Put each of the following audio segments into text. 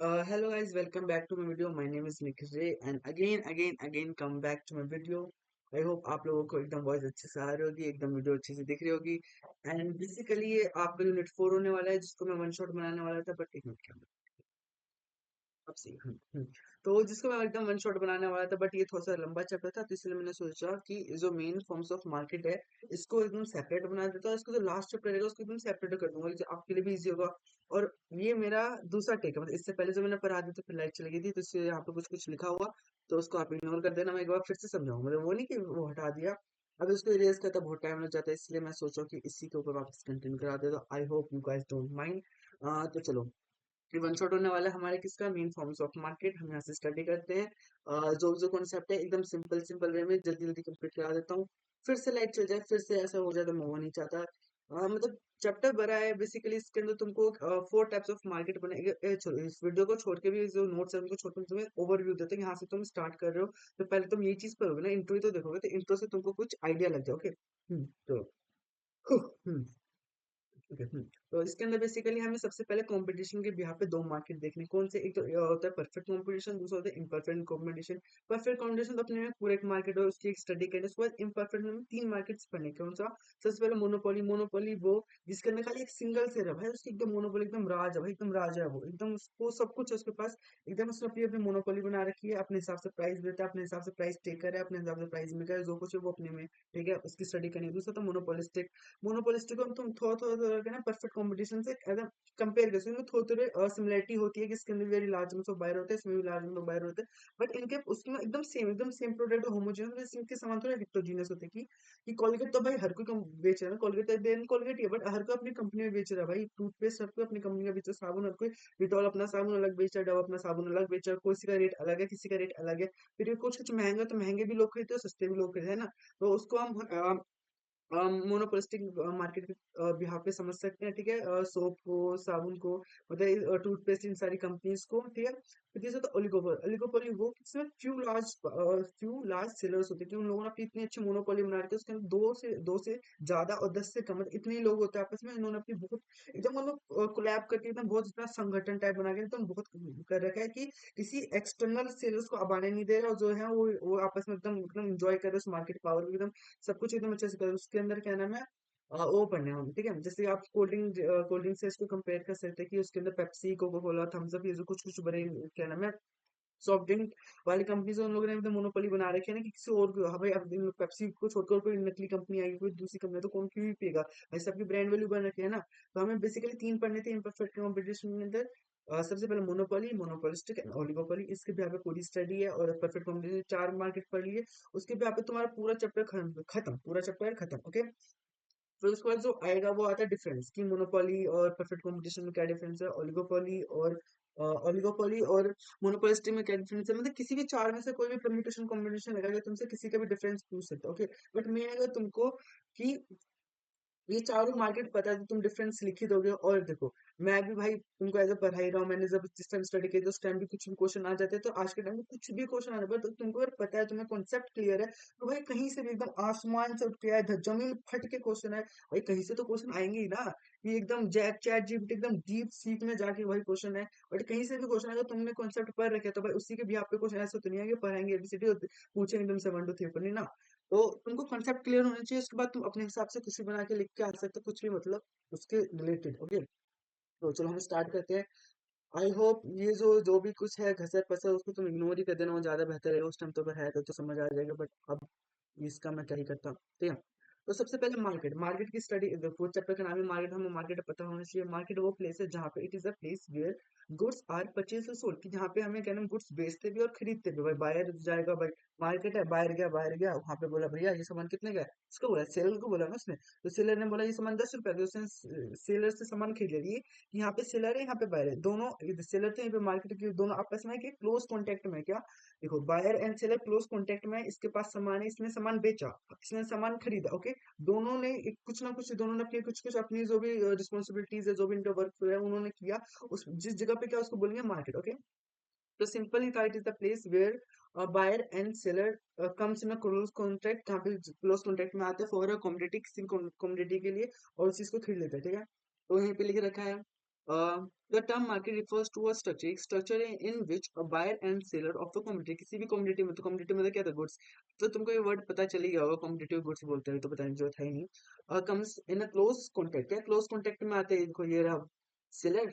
Hello guys, welcome back to my video. My name is Nikhil Ray and again come back to my video. I hope आप लोगों को एकदम voice अच्छे से आ रही होगी, एकदम वीडियो अच्छे से दिख रही होगी। एंड बेसिकली ये आपका यूनिट 4 होने वाला है जिसको मैं वन शॉट बनाने वाला था, बट एक मिनट क्या अब सही। तो जिसको मैं एकदम वन शॉट बनाने वाला था, बट ये थोड़ा सा लंबा चैप्टर था, तो इसलिए मैंने सोचा कि जो मेन फॉर्म्स ऑफ मार्केट है इसको एकदम सेपरेट बना देता हूँ। इसको जो लास्ट चैप्टर रहेगा उसको एकदम सेपरेट कर दूंगा, जो आपके लिए भी इजी होगा। और ये मेरा दूसरा टेक है, मतलब इससे पहले जो मैंने पढ़ा दी तो फिर लाइट चली गई थी, तो इससे यहाँ पे कुछ कुछ लिखा हुआ, तो उसको आप इग्नोर कर देना। मैं एक बार फिर से समझाऊंगा, मतलब वो नहीं कि वो हटा दिया। अब इसको इरेज करता बहुत टाइम लग जाता है, इसलिए मैं सोचा कि इसी के ऊपर वापस कंटिन्यू करा दे, तो I hope you guys don't mind. तो चलो, ये वन शॉट होने वाला है हमारे किसका, मेन फॉर्म्स ऑफ मार्केट। हम यहाँ से स्टडी करते हैं। जो जो कॉन्सेप्ट है एकदम सिंपल सिंपल वे में जल्दी जल्दी कंप्लीट करा देता हूँ। फिर से लाइट चल जाए, फिर से ऐसा हो जाए तो मैं वो नहीं चाहता। मतलब चैप्टर बड़ा है बेसिकली, इसके अंदर तुमको 4 टाइप्स ऑफ मार्केट बने। छोड़ो, इस वीडियो को छोड़ के भी जो नोट्स है उनको छोड़ के तुम्हें ओवरव्यू देते हैं, यहाँ से तुम स्टार्ट कर रहे हो तो पहले तुम ये चीज पढ़ोगे ना, इंट्रो ही तो देखोगे, तो इंट्रो से तुमको कुछ आइडिया लग जाए। ओके। तो ठीक है। तो इसके अंदर बेसिकली हमें सबसे पहले कंपटीशन के बिहाफ पे दो मार्केट देखने कौन से, एक तो होता है परफेक्ट कंपटीशन, दूसरा होता है इम्परफेक्ट कंपटीशन। परफेक्ट कंपटीशन तो अपने में पूरा एक मार्केट और उसकी एक स्टडी करने, उसके बाद इम्परफेक्ट में 3 मार्केट्स पढ़ने, कौन सा। सबसे पहले मोनोपोली। मोनोपोली वो जिसके अंदर खाली एक सिंगल शेयर है भाई, उसकी एकदम मोनोपोली एकदम राज है भाई, एकदम राजा है वो, एकदम उसको सब कुछ है उसके पास। एकदम उसने अपनी अपनी मोनोपोली बना रखी है, अपने हिसाब से प्राइस देता है, अपने हिसाब से प्राइस टेकर है, अपने हिसाब से प्राइस मेकर है, जो कुछ है वो अपने में। ठीक है, उसकी स्टडी करनी है। दूसरा तो मोनोपोलिस्टिक। मोनोपोलिस्टिक को तुम थोड़ा थोड़ा थोड़ा करके ना परफेक्ट कंपटीशन से एकदम कंपेयर कर सकते हो, थोड़ी थोड़ी सिमिलरिटी होती है कि इसके अंदर very large amount of buyer होते हैं, इसमें भी लार्ज अमाउंट ऑफ बायर होते हैं, बट इनके उसमें एकदम सेम प्रोडक्ट होमोजेनियस, इनके समान थोड़ा हेटेरोजेनियस होते हैं कि कोलगेट तो भाई हर कोई बेच रहा है ना, कोलगेट है देन कोलगेट ही है, बट हर कोई अपनी कंपनी में बेच रहा है भाई। टूथपेस्ट हर कोई अपनी कंपनी का बेच रहा है, साबुन हर कोई, डिटॉल अपना साबुन अलग बेच रहा है, डव अपना साबुन अलग बेच रहा है, किसी का रेट अलग है, किसी का रेट अलग है। फिर ये कुछ कुछ महंगा तो महंगे भी लोग खरीदते हैं, सस्ते भी लोग खरीदते हैं ना। तो उसको हम मोनोपोलिस्टिक मार्केट के बिहाफ पे समझ सकते हैं। ठीक है, सोप को, साबुन को, मतलब टूथपेस्ट, इन सारी कंपनीज को। ठीक है, फिर जैसे तो ओलिगोपोली। ओलिगोपोली वो किसमें फ्यू लार्ज सेलर्स होते हैं कि उन लोगों ने अपनी इतनी अच्छी मोनोपोली बना रखी है, उसके अंदर दो से ज्यादा और 10 से कम, मतलब इतने ही लोग होते हैं आपस में, इन्होंने अपनी बहुत एकदम मतलब कोलैब करके एकदम बहुत इतना संगठन टाइप बना के एकदम बहुत कर रखा है कि किसी एक्सटर्नल सेलर्स को अब आने नहीं दे रहा, और जो है वो आपस में एकदम एकदम इंजॉय कर रहे हैं उस मार्केट पावर को, एकदम सब कुछ एकदम अच्छे से करो। उसके अंदर क्या नाम है, वो पढ़ने हम। ठीक है, जैसे आप कोल्ड ड्रिंक से इसको कंपेयर कर सकते हैं कि उसके अंदर Pepsi, Coca Cola, Thums Up, ये जो कुछ कुछ बड़े क्या नाम है सॉफ्ट ड्रिंक वाली कंपनी से उन लोगों ने एकदम मोनोपोली बना रखी है ना, कि किसी और को, हाँ भाई अब पेप्सी को छोड़कर कोई नकली कंपनी आएगी, कोई दूसरी कंपनी तो कौन क्यों ही पिएगा भाई, सबकी ब्रांड वैल्यू बन रखी है ना। तो हमें बेसिकली 3 पढ़ने थे इम्परफेक्ट कंपटीशन के अंदर। सबसे पहले मोनोपोली, मोनोपोलिस्टिक एंड ओलिगोपोली, इसके भी यहाँ पे पूरी स्टडी है। और परफेक्ट कंपटीशन 4 मार्केट पढ़ लिए, उसके भी यहाँ पे तुम्हारा पूरा चैप्टर खत्म, पूरा चैप्टर खत्म। ओके। फिर उसके बाद जो आएगा वो आता है डिफरेंस, कि मोनोपोली और परफेक्ट कंपटीशन में क्या डिफरेंस है, ओलिगोपोली और मोनोपोलिस्टिक में क्या डिफरेंस है। मतलब किसी भी 4 में से कोई भी परम्यूटेशन कॉम्बिनेशन लगा के तुमसे किसी का भी डिफरेंस पूछ सकते हो। ओके, बट मेन अगर तुमको कि ये चारों मार्केट पता है तो तुम डिफरेंस लिख ही दोगे। और देखो, मैं भी भाई तुमको एज अ पढ़ा ही रहा हूँ, मैंने जब जिस टाइम स्टडी किया तो उस टाइम भी कुछ भी क्वेश्चन आ जाते हैं, तो आज के टाइम में कुछ भी क्वेश्चन आने पर तो तुमको अगर पता है, तुम्हें कॉन्सेप्ट क्लियर है, तो भाई कहीं से भी एकदम आसमान से उठ के आए, जमीन फट के क्वेश्चन है भाई, कहीं से तो क्वेश्चन आएंगे ही ना। ये एकदम जैक चैट जीपीटी एकदम डीप सीक में जाके वही क्वेश्चन है, बट कहीं से भी क्वेश्चन आएगा, तुमने कॉन्सेप्ट पढ़ रखे तो भाई उसी के भी आप पे क्वेश्चन ऐसे तो नहीं आएंगे, पढ़ाएंगे एबीसीडी पूछेंगे एकदम से 1 2 3 पर नहीं ना। तो तुमको कॉन्सेप्ट क्लियर होना चाहिए, उसके बाद तुम अपने हिसाब से कुछ भी बना के लिख के आ सकते हो, कुछ भी मतलब उसके रिलेटेड। ओके, तो चलो हम स्टार्ट करते हैं। आई होप ये जो भी कुछ है घसर पसर उसको तुम इग्नोर ही कर देना, वो ज्यादा बेहतर है। उस टाइम तो अगर है तो समझ आ जाएगा, बट अब इसका मैं क्या ही करता हूँ। ठीक है, तो सबसे पहले मार्केट, मार्केट की स्टडी, फोर्थ चैप्टर का नाम है मार्केट, हमें मार्केट पता होना चाहिए। मार्केट वो प्लेस है जहाँ पे, it is a place where goods are purchase और सोल्ड, कि जहाँ पे हमें क्या नाम गुड्स बेचते भी और खरीदते भी। भाई बायर जाएगा, भाई मार्केट है, बाहर गया वहां पे बोला भैया ये सामान कितने का है, इसको बोला सेलर को बोला ना उसने, तो सेलर ने बोला ये सामान 10 रुपए का, तो उसने सेलर से सामान खरीद लिया। यहाँ पे सेलर है, यहाँ पे बायर है, दोनों सेलर थे, यहाँ पे मार्केट के दोनों आपस में क्लोज कॉन्टेक्ट में है। क्या देखो, buyer and seller close contact में है, इसके पास सामान है, इसने सामान बेचा, इसने सामान खरीदा। ओके, दोनों ने कुछ ना कुछ, दोनों ने अपनी कुछ कुछ अपनी जो भी रिस्पॉन्सिबिलिटीज है, जो भी इनका वर्क है उन्होंने किया, उस जिस जगह पे क्या उसको बोलेंगे मार्केट। ओके, तो सिंपली था, it is the place where buyer and seller comes in a close contract, जहाँ पे क्लोज कॉन्ट्रैक्ट में आते हैं फॉर अ कमोडिटी, किसी कमोडिटी के लिए, और उस चीज को खरीद लेते हैं। ठीक है, तो यहीं पे लिख रखा है The term market refers to a structure, एक structure है in which a buyer and seller of a commodity, किसी भी commodity में, तो commodity में तो क्या था, goods, तो तुमको ये word पता चल ही गया होगा, commodity को goods बोलते हैं, तो बताने की जरूरत है ही नहीं। comes in a close contact, क्या close contact में आते हैं, देखो ये रहा seller,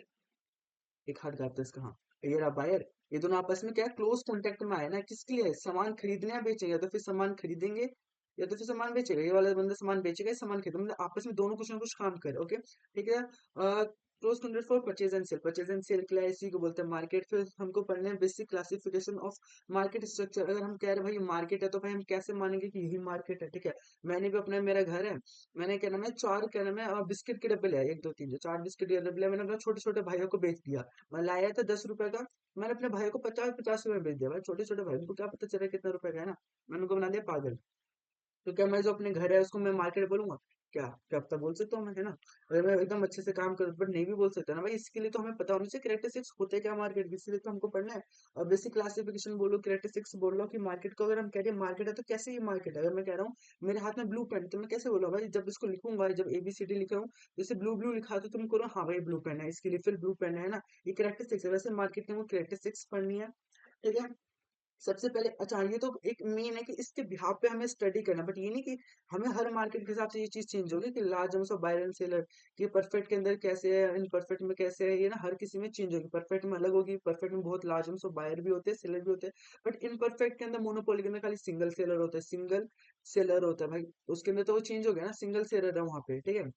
एक हाथ गाता है इसका, हाँ, ये रहा बायर, ये दोनों आपस में क्या है, क्लोज कॉन्टेक्ट में आए ना, किसके लिए, सामान खरीदने या बेचेंगे, या तो फिर सामान खरीदेंगे या तो फिर सामान बेचेगा, ये वाला बंदा सामान बेचेगा, ये सामान खरीदेगा, मतलब आपस में दोनों कुछ ना कुछ काम करे, ओके, ठीक है। Close contact for purchase and sale, purchase and sale के लिए इसी को बोलते हैं मार्केट। फिर हमको पढ़ना है basic classification of market structure. अगर हम कह रहे हैं भाई मार्केट है, तो भाई हम कैसे मानेंगे कि यही मार्केट है, ठीक है। मैंने भी अपना, मेरा घर है, मैंने क्या नाम है, चार क्या नाम है, बिस्किट के डब्बे ले आए, एक दो तीन जो चार बिस्किट के डब्बे लिया, मैंने अपने छोटे छोटे भाइयों को बेच दिया। मैं लाया था 10 रुपए का, मैंने अपने भाई को 50-50 रुपए में बेच दिया। भाई छोटे छोटे भाई, उनको क्या पता चला कितना रुपए का है ना, मैंने उनको बना दिया पागल। तो क्या मैं जो अपने घर है उसको मैं मार्केट बोलूंगा, क्या क्या पता बोल सकता हूँ मैं, है ना। अगर मैं एकदम अच्छे से काम कर, बट नहीं भी बोल सकता ना भाई, इसके लिए तो हमें पता होना चाहिए कैरेक्टरिस्टिक्स होते क्या मार्केट की, इसलिए तो हमको पढ़ना है। और बेसिक क्लासिफिकेशन बोलो, कैरेक्टरिस्टिक्स बोल लो कि मार्केट को, अगर हम कह रहे हैं मार्केट है तो कैसे ये मार्केट है। अगर मैं कह रहा हूँ मेरे हाथ में ब्लू पेन, तो मैं कैसे बोलूँ भाई, जब इसको लिखूंगा, जब ABCD लिख रहा हूँ, जैसे ब्लू ब्लू लिखा तो तुम करो हाँ भाई ब्लू पेन है, इसके लिए फिर ब्लू पेन है ना, ये कैरेक्टरिस्टिक्स है। वैसे मार्केट की वो कैरेक्टरिस्टिक्स पढ़नी है, ठीक है। सबसे पहले अच्छा, ये तो एक मेन है कि इसके बिहाफ पे हमें स्टडी करना, बट ये नहीं कि हमें हर मार्केट के हिसाब से ये चीज चेंज होगी कि large amount of buyer and seller, कि परफेक्ट के अंदर कैसे है, इन परफेक्ट में कैसे है, ये ना हर किसी में चेंज होगी। परफेक्ट में अलग होगी, परफेक्ट में बहुत लार्ज अमाउंट ऑफ बायर भी होते हैं, सेलर भी होते हैं, बट इन परफेक्ट के अंदर, मोनोपोली के अंदर खाली सिंगल सेलर होता है, सिंगल सेलर होता है भाई, उसके अंदर तो वो चेंज हो गया ना, सिंगल सेलर है वहां पे, ठीक है।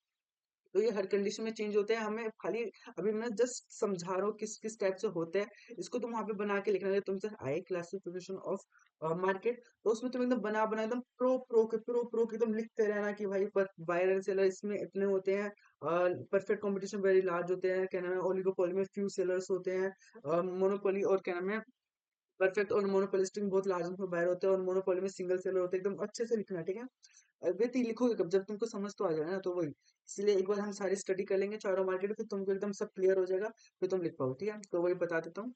तो ये हर कंडीशन में चेंज होते हैं, हमें खाली अभी मैं जस्ट समझा रहा हूँ किस किस टाइप से होते हैं, इसको तुम वहां पे बना के लिखना है। तुमसे आए क्लासिफिकेशन ऑफ मार्केट, तो उसमें तुम एकदम बना बना एकदम प्रो के एकदम लिखते रहना कि भाई बायर एंड सेलर इसमें इतने होते हैं, परफेक्ट कंपटीशन वेरी लार्ज होते हैं, क्या नाम है, ओलिगोपोली में फ्यू सेलर्स होते हैं, मोनोपोली और क्या नाम है, परफेक्ट और मोनोपोलिस्टिक में बहुत लार्ज में बायर होते हैं, और मोनोपोली में सिंगल सेलर होते हैं, एकदम अच्छे से लिखना है, ठीक है। अभी लिखोगे कब, जब तुमको समझ तो आ जाए ना, तो वही, इसलिए एक बार हम सारी स्टडी कर लेंगे चारों मार्केट, फिर तुमको एकदम सब क्लियर हो जाएगा, फिर तुम लिख पाओगे, ठीक है। तो वही बता देता हूँ।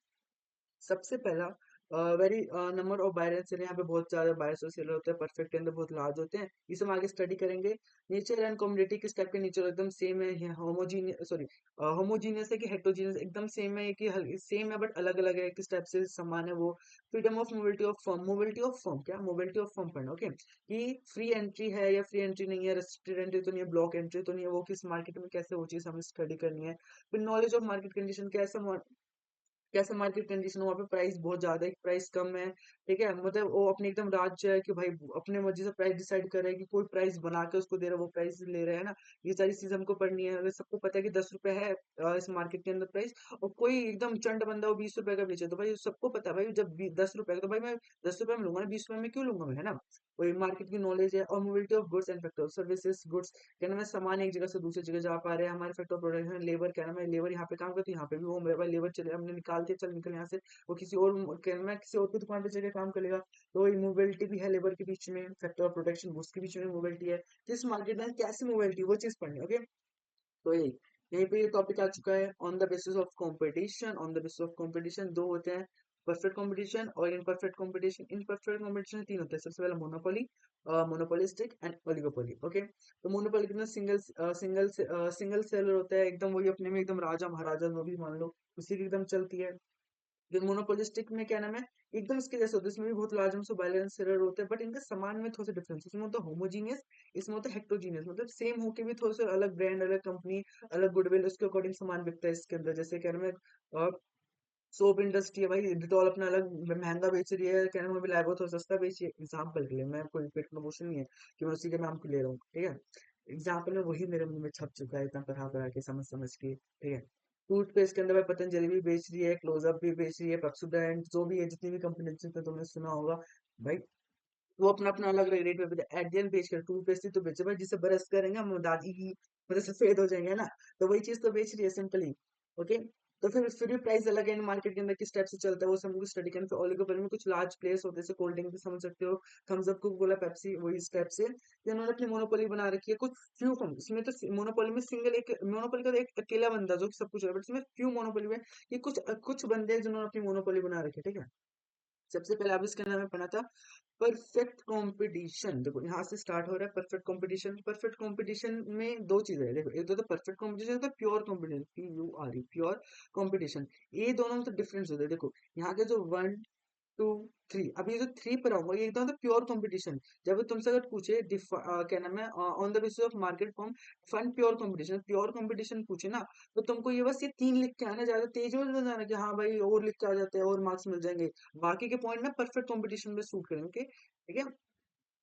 सबसे पहला, very number of buyer and seller, यहाँ पे बहुत ज्यादा बायर्स और सेलर होते हैं, परफेक्ट के अंदर बहुत लार्ज होते हैं, इसे हम आगे स्टडी करेंगे। नेचर एंड कम्युनिटी, किस टाइप के नेचर एकदम सेम है, होमोजीनियस, सॉरी, होमोजीनियस है कि हेट्रोजीनियस, एकदम सेम है कि सेम है बट अलग अलग है, किस टाइप से समान है वो। Freedom of mobility of firm, mobility of firm, क्या मोबिलिटी ऑफ फर्म पढ़ना, ओके, कि फ्री एंट्री है या फ्री एंट्री नहीं है, रेस्ट्रिक्टेड एंट्री तो नहीं है, ब्लॉक एंट्री तो नहीं है, वो किस मार्केट में कैसे, वो चीज हमें स्टडी करनी है। फिर नॉलेज ऑफ मार्केट कंडीशन, कैसा कैसे मार्केट कंडीशन, वहाँ पे प्राइस बहुत ज्यादा है, प्राइस कम है, ठीक है, मतलब वो अपने एकदम राज्य है कि भाई अपने मर्जी से प्राइस डिसाइड कर रहे हैं, कि कोई प्राइस बना के उसको दे रहा है, वो प्राइस ले रहे हैं ना। ये सारी चीज हमको पढ़नी है। अगर सबको पता है कि 10 रुपए है इस मार्केट के अंदर प्राइस, और कोई एकदम चंड बंदा वो 20 रुपए का बेचे, तो भाई सबको पता है भाई, जब 10 रुपए का, तो भाई मैं 10 रुपए में लूंगा ना, 20 रुपए में क्यों लूंगा मैं, है ना। वही मार्केट की नॉलेज है। और mobility of goods and factor services goods, क्या नाम है, सामान एक जगह से दूसरी जगह जा पा रहे हैं, हमारे फैक्टर प्रोडक्शन, लेबर, क्या नाम है, लेबर यहाँ पे काम करती है, यहाँ पे भी वो मेरे पास लेबर चले, हमने निकाल दिया, चल निकल यहाँ से, वो किसी और, क्या नाम है, किसी और की दुकान पे चले काम करेगा। तो ये मोबिलिटी भी है, लेबर के बीच में, फैक्टर ऑफ प्रोटेक्शन गुड्स के बीच में मोबिलिटी है। जिस मार्केट में कैसे मोबिलिटी, वो चीज पढ़नी, ओके। तो यहीं पे ये टॉपिक आ चुका है। On the basis of competition, on the basis of competition दो होते हैं, परफेक्ट कंपटीशन और इनपरफेक्ट कंपटीशन। इनपरफेक्ट कंपटीशन तीन होते हैं, सबसे पहले monopoly, monopolistic and oligopoly, okay. तो मोनोपोली के अंदर सिंगल सेलर होता है, एकदम वही अपने में एकदम राजा महाराजा जो भी मान लो, उसी की एकदम चलती है। जो मोनोपोलिस्टिक में क्या नाम है, एकदम इसके जैसे होता है, इसमें भी बहुत large amount of balance error होते हैं, बट इनके सामान में थोड़ा सा डिफरेंस, उसमें होता है होमोजीनियस, इसमें होता है हेक्टोजीनियस, मतलब सेम होके भी थोड़ा सा अलग ब्रांड, अलग कंपनी, अलग गुडविल, उसके अकॉर्डिंग सामान बिकता है इसके अंदर। जैसे क्या नाम है, सोप इंडस्ट्री है भाई, डिटॉल अपना अलग महंगा बेच रही है, क्या नाम है, लाइबो थोड़ा सस्ता बेच रही है, एग्जाम्पल के लिए, मैं कोई पेट प्रमोशन नहीं है कि मैं उसी के नाम को ले रहा हूँ, ठीक है। एग्जाम्पल में वही मेरे मुंह में छप चुका है, इतना पढ़ा पढ़ा के, समझ समझ के, ठीक है। टूथपेस्ट के अंदर भाई पतंजलि भी बेच रही है, क्लोजअप भी बेच रही है, पेप्सोडेंट, जो भी है, जितनी भी कंपनी जिनका तुमने सुना होगा भाई, वो अपना अपना अलग अलग रेट पे एट द एंड बेच कर, टूथपेस्ट ही तो बेचे भाई, जिसे ब्रश करेंगे हम दादी की मतलब सफेद हो जाएंगे, है ना। तो वही चीज तो बेच रही है सिंपली, ओके। तो फिर भी प्राइस अलग है मार्केट के अंदर, किस टाइप से चलता है वो सब हमको स्टडी करना। फिर ओलिगोपोली में कुछ लार्ज प्लेयर्स होते हैं, जैसे कोल्ड ड्रिंक भी समझ सकते हो, Thums Up, Coca Cola, Pepsi, वही इस टाइप से ये उन्होंने अपनी मोनोपोली बना रखी है। कुछ फ्यू फर्म इसमें, तो मोनोपोली में सिंगल एक मोनोपोली का तो एक अकेला बंदा जो कि सब कुछ है, बट इसमें फ्यू मोनोपोली में ये कुछ कुछ बंदे हैं जिन्होंने अपनी मोनोपोली बना रखी है, ठीक है। सबसे पहले आप इसके अंदर में पढ़ा था परफेक्ट कंपटीशन। देखो यहाँ से स्टार्ट हो रहा है परफेक्ट कंपटीशन। परफेक्ट कंपटीशन में दो चीजें हैं, देखो एक तो परफेक्ट कंपटीशन होता है, pure competition, PURE, pure competition. ये दोनों में तो डिफरेंस होता है। देखो यहाँ के जो 1 2 3, अब ये जो 3 पर आऊंगा ये एकदम प्योर कंपटीशन। जब तुमसे अगर पूछे क्या नाम है, on the basis of market form fun pure competition, pure competition पूछे ना, तो तुमको ये बस ये 3 लिख के आना, ज्यादा तेज हो जाना कि हाँ भाई और लिख के आ जाते हैं और मार्क्स मिल जाएंगे। बाकी के पॉइंट ना परफेक्ट कंपटीशन में सूट करेंगे, ठीक है।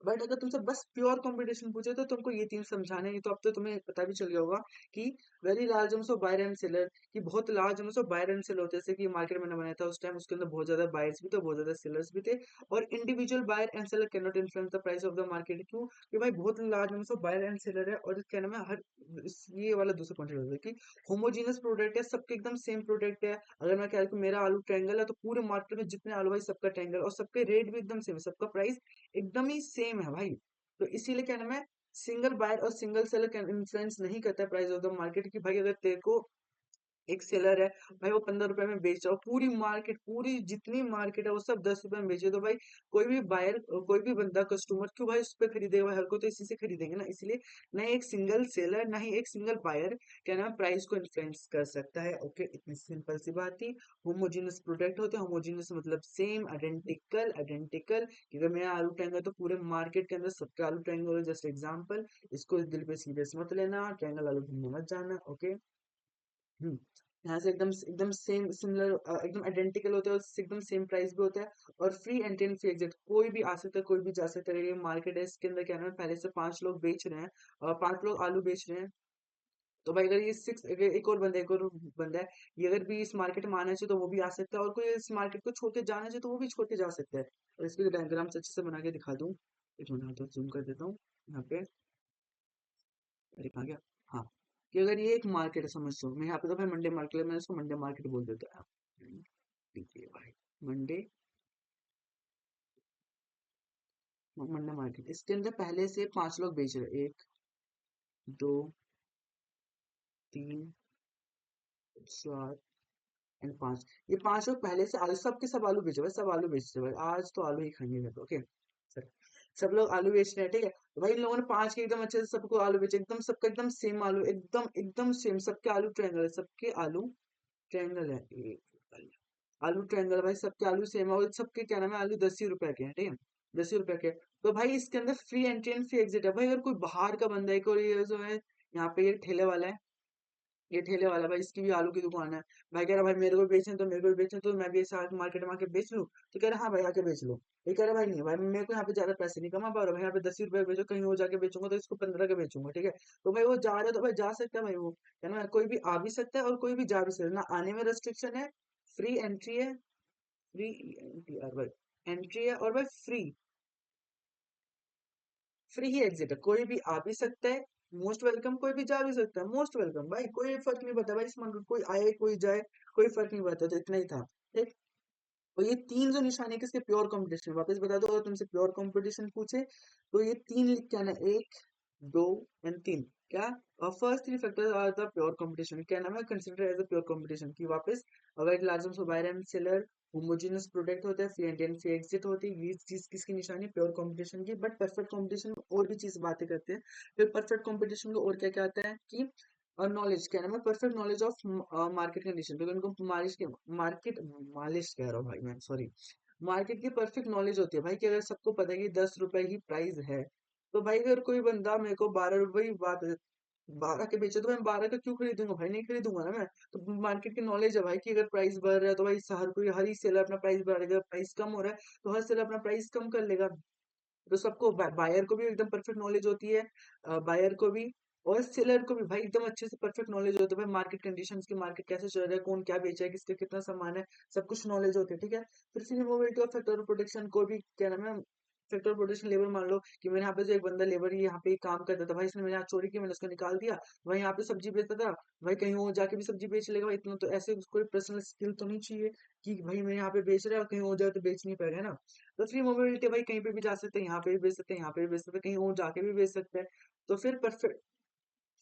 बट अगर तुमसे बस प्योर कंपटीशन पूछे तो तुमको ये तीन समझाने हैं। तो अब तो तुम्हें पता भी चल गया होगा कि very large amount of buyer and seller, कि बहुत large amount of buyer and seller होते हैं। जैसे कि मार्केट मैंने बनाया था उस टाइम, उसके अंदर बहुत ज्यादा बायर्स भी थे, बहुत ज्यादा सेलर्स भी थे। और individual buyer and seller can not influence the price of the market. क्यों? कि भाई बहुत large amount of buyer and seller है। और क्या नाम है, हर ये वाला दूसरा पॉइंट होता है कि होमोजीनियस प्रोडक्ट है, सबके एकदम सेम प्रोडक्ट है। अगर मैं कह रहा हूँ मेरा आलू ट्रायंगल है, तो पूरे मार्केट में जितने आलू भाई सबका ट्रायंगल, और सबके रेट भी एकदम सेम है, सबका प्राइस एकदम ही सेम है भाई। तो इसीलिए क्या नाम है, सिंगल बायर और सिंगल सेलर कैन इन्फ्लुएंस नहीं करता है प्राइस ऑफ द मार्केट। की भाई अगर तेरे को एक सेलर है भाई, वो 15 रुपए में बेच रहा हो, पूरी मार्केट, पूरी जितनी मार्केट है वो सब 10 रुपए में बेचे, तो भाई कोई भी बायर, कोई भी बंदा कस्टमर क्यों भाई उस पर खरीदेगा? भाई हर कोई तो इसी से खरीदेंगे ना। इसलिए ना ही एक सिंगल सेलर ना ही एक सिंगल बायर क्या नाम प्राइस को इन्फ्लुएंस कर सकता है। ओके, इतनी सिंपल सी बात थी। होमोजीनियस प्रोडक्ट होते हैं, होमोजीनियस मतलब सेम, आइडेंटिकल, आइडेंटिकल। अगर मेरा आलू ट्रायंगल तो पूरे मार्केट के अंदर सबके आलू ट्रायंगल, जस्ट एग्जाम्पल। इसको दिल पे सीरियस मत लेना, ट्रायंगल आलू घूमने मत जाना। ओके। हम्म। यहाँ से एकदम एकदम सेम सिमिलर, एकदम आइडेंटिकल होते हैं, और एकदम सेम प्राइस भी होता है। और free entry and free exit, कोई भी आ सकता है, कोई भी जा सकता है। ये मार्केट है, इसके अंदर क्या नाम है, पहले से 5 लोग बेच रहे हैं, और 5 लोग आलू बेच रहे हैं। तो भाई अगर ये एक और बंदा, एक और बंदा है, ये अगर भी इस मार्केट में आना चाहिए तो वो भी आ सकता है, और कोई इस मार्केट को छोड़ के जाना चाहिए तो वो भी छोड़ के जा सकता है। और इसके डायग्राम अच्छे से बना के दिखा दूं, एक मिनट तो जूम कर देता हूँ यहाँ पे। अरे कहाँ गया? हाँ, कि अगर ये एक मार्केट है समझ लो, मैं यहाँ पे तो भाई मंडे मार्केट, मैं इसको मंडे मार्केट बोल देता हूँ। ठीक है भाई, मंडे, मंडे मार्केट, इसके अंदर पहले से 5 लोग बेच रहे हैं, 1 2 3 4 एंड 5। ये 5 लोग पहले से आलू, सबके सब आलू बेच रहे हैं, सब आलू बेच रहे हैं भाई, आज तो आलू ही खाएंगे घर पे। ओके सर, सब लोग आलू बेच रहे हैं, ठीक है। तो भाई इन लोगों ने 5 के एकदम अच्छे से सबको आलू बेचे, एकदम सबका एकदम सेम आलू, एकदम एकदम सेम, सबके आलू ट्रायंगल है, सबके आलू ट्रायंगल है। आलू ट्रायंगल भाई, सबके आलू सेम है, और सबके क्या नाम है, आलू 10 ही रुपए के हैं, ठीक है, 10 ही रुपए के। तो भाई इसके अंदर free entry and free exit है। भाई अगर कोई बाहर का बंदा है, और ये जो है यहाँ पे ये ठेले वाला है, ये ठेले वाला भाई, इसकी भी आलू की दुकान है। भाई कह रहा भाई मेरे को बेचने तो, मेरे को भी बेचने तो, मैं भी ऐसे मार्केट में आके बेच लूँ। तो कह रहा हाँ भाई आके बेच लो। ये कह रहा भाई नहीं भाई, मेरे को यहाँ पे ज्यादा पैसे नहीं कमा पा रहा, भाई यहाँ पे 10 ही रुपए बेचो, कहीं और जाके बेचूंगा तो इसको 15 के बेचूंगा, ठीक है। तो भाई वो जा रहा है तो भाई जा सकता है भाई, वो है ना, कोई भी आ भी सकता है और कोई भी जा भी सकता है ना, आने में रेस्ट्रिक्शन है, फ्री एंट्री है, फ्री एंट्री और भाई एंट्री है, और भाई फ्री, फ्री ही एग्जिट है, कोई भी आ भी सकता है, मोस्ट वेलकम, कोई भी जा भी सकता है, मोस्ट वेलकम भाई, कोई फर्क नहीं पड़ता भाई, इस मार्केट कोई आए कोई जाए, कोई फर्क नहीं पड़ता। तो इतना ही था, ठीक। और ये तीन जो निशाने किसके, प्योर कंपटीशन, वापस बता दो, अगर तुमसे प्योर कंपटीशन पूछे तो ये तीन लिख के आना, 1 2 एंड 3, क्या? First 3 factors are the pure competition, क्या नाम है, consider as a pure competition. की वापस, अगर large number of buyer and seller, homogeneous product होता है, free entry and free exit होती है, ये चीज किसकी निशानी, प्योर कंपटीशन की। बट परफेक्ट कंपटीशन और भी चीज बातें करते हैं। फिर परफेक्ट कंपटीशन को और क्या क्या आता है कि, और नॉलेज, क्या नाम है, perfect knowledge of market condition, तो उनको मार्केट मालिश कह रहा हूँ भाई मैं, सॉरी, मार्केट की परफेक्ट नॉलेज होती है भाई, कि अगर सबको पता है कि 10 रुपए ही प्राइस है, तो भाई अगर कोई बंदा मेरे को 12 रुपए की बात, 12 के बेचे, तो मैं 12 का क्यों खरीदूंगा भाई, नहीं खरीदूंगा ना मैं। तो मार्केट की नॉलेज है भाई कि अगर प्राइस बढ़ रहा है तो भाई हर कोई, हर ही सेलर अपना प्राइस बढ़ाएगा, प्राइस कम हो रहा है तो हर सेलर अपना प्राइस कम कर लेगा। तो सबको, बायर को भी एकदम परफेक्ट नॉलेज होती है, बायर को भी और सेलर को भी भाई एकदम अच्छे से परफेक्ट नॉलेज होती है भाई, मार्केट कंडीशंस की, मार्केट कैसे चल रहा है, कौन क्या बेचा है, किसका कितना सामान है, सब कुछ नॉलेज होती है, ठीक है। फिर मोबिलिटी और फैक्टर ऑफ प्रोटेक्शन को भी, क्या नाम है, फैक्टर ऑफ प्रोटेक्शन, लेबर, मान लो कि मैंने यहाँ पे जो एक बंदा लेबर यहाँ पे काम करता था भाई, इसने मेरे यहाँ चोरी की, मैंने उसको निकाल दिया, वही यहाँ पे सब्जी बेचता था, भाई कहीं और जाके भी सब्जी बेच लेगा भाई, इतना तो ऐसे कोई पर्सनल स्किल तो नहीं चाहिए कि भाई मैं यहाँ पे बेच रहा है और कहीं और जाए तो बेच नहीं पाएगा, है ना। तो फ्री मोबिलिटी भाई, कहीं पे भी जा सकते हैं, यहाँ पे भी बेच सकते हैं, यहाँ पे भी बेच सकते हैं, कहीं और जाके भी बेच सकते हैं। तो फिर परफेक्ट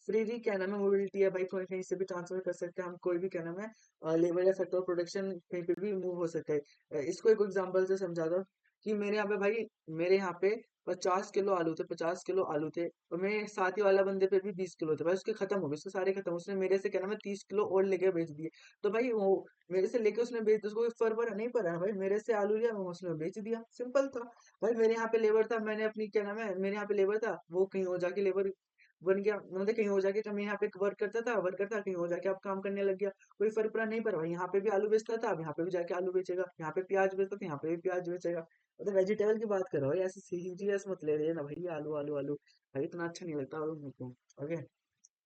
फ्रीली क्या नाम है मोबिलिटी है भाई, कोई कहीं से भी ट्रांसफर कर सकते हैं हम, कोई भी क्या नाम है लेबर या सेक्टर ऑफ प्रोडक्शन कहीं पे भी मूव हो सकता है। इसको एक एग्जांपल से समझा दो कि मेरे यहाँ पे भाई, मेरे यहाँ पे 50 किलो आलू थे, 50 किलो आलू थे, और मेरे साथी वाला बंदे पे भी 20 किलो थे भाई, उसके खत्म हो गए, उसके सारे खत्म, उसने मेरे से क्या नाम है 30 किलो और लेके बेच दिए। तो भाई वो मेरे से लेके उसने बेच, उसको कोई फर्क पड़ा नहीं पड़ा भाई, मेरे से आलू लिया वो उसने बेच दिया, सिंपल था। भाई मेरे यहाँ पे लेबर था, मैंने अपनी क्या नाम है, मेरे यहाँ पे लेबर था, वो कहीं और जाके लेबर बन गया, मतलब कहीं और जाके, मैं यहाँ पे वर्क करता कहीं और जाके अब काम करने लग गया, कोई फर्क पड़ा नहीं पड़ा भाई, यहाँ पे भी आलू बेचता था, अब यहाँ पे भी जाके आलू बेचेगा, यहाँ पे प्याज बेचता था, यहाँ पे भी प्याज बेचेगा। मतलब वेजिटेबल की बात करो भाई, ऐसे सीरियस मत ले रहे ना भाई, आलू आलू आलू भाई, इतना अच्छा नहीं लगता मेरे को। ओके,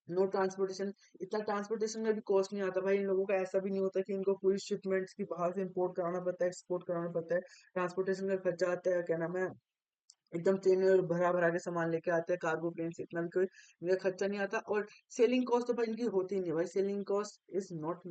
नो ट्रांसपोर्टेशन, इतना ट्रांसपोर्टेशन में भी कॉस्ट नहीं आता भाई, इन लोगों का ऐसा भी नहीं होता कि इनको पूरी शिपमेंट्स की बाहर से इंपोर्ट कराना पड़ता है, एक्सपोर्ट कराना पड़ता है, ट्रांसपोर्टेशन का खर्चा आता है, क्या नाम है, एकदम ट्रेन में भरा भरा के सामान लेके आते हैं, कार्गो प्लेन से, इतना भी कोई इनका खर्चा नहीं आता। और सेलिंग कॉस्ट तो भाई इनकी होती ही नहीं है भाई, selling cost is not,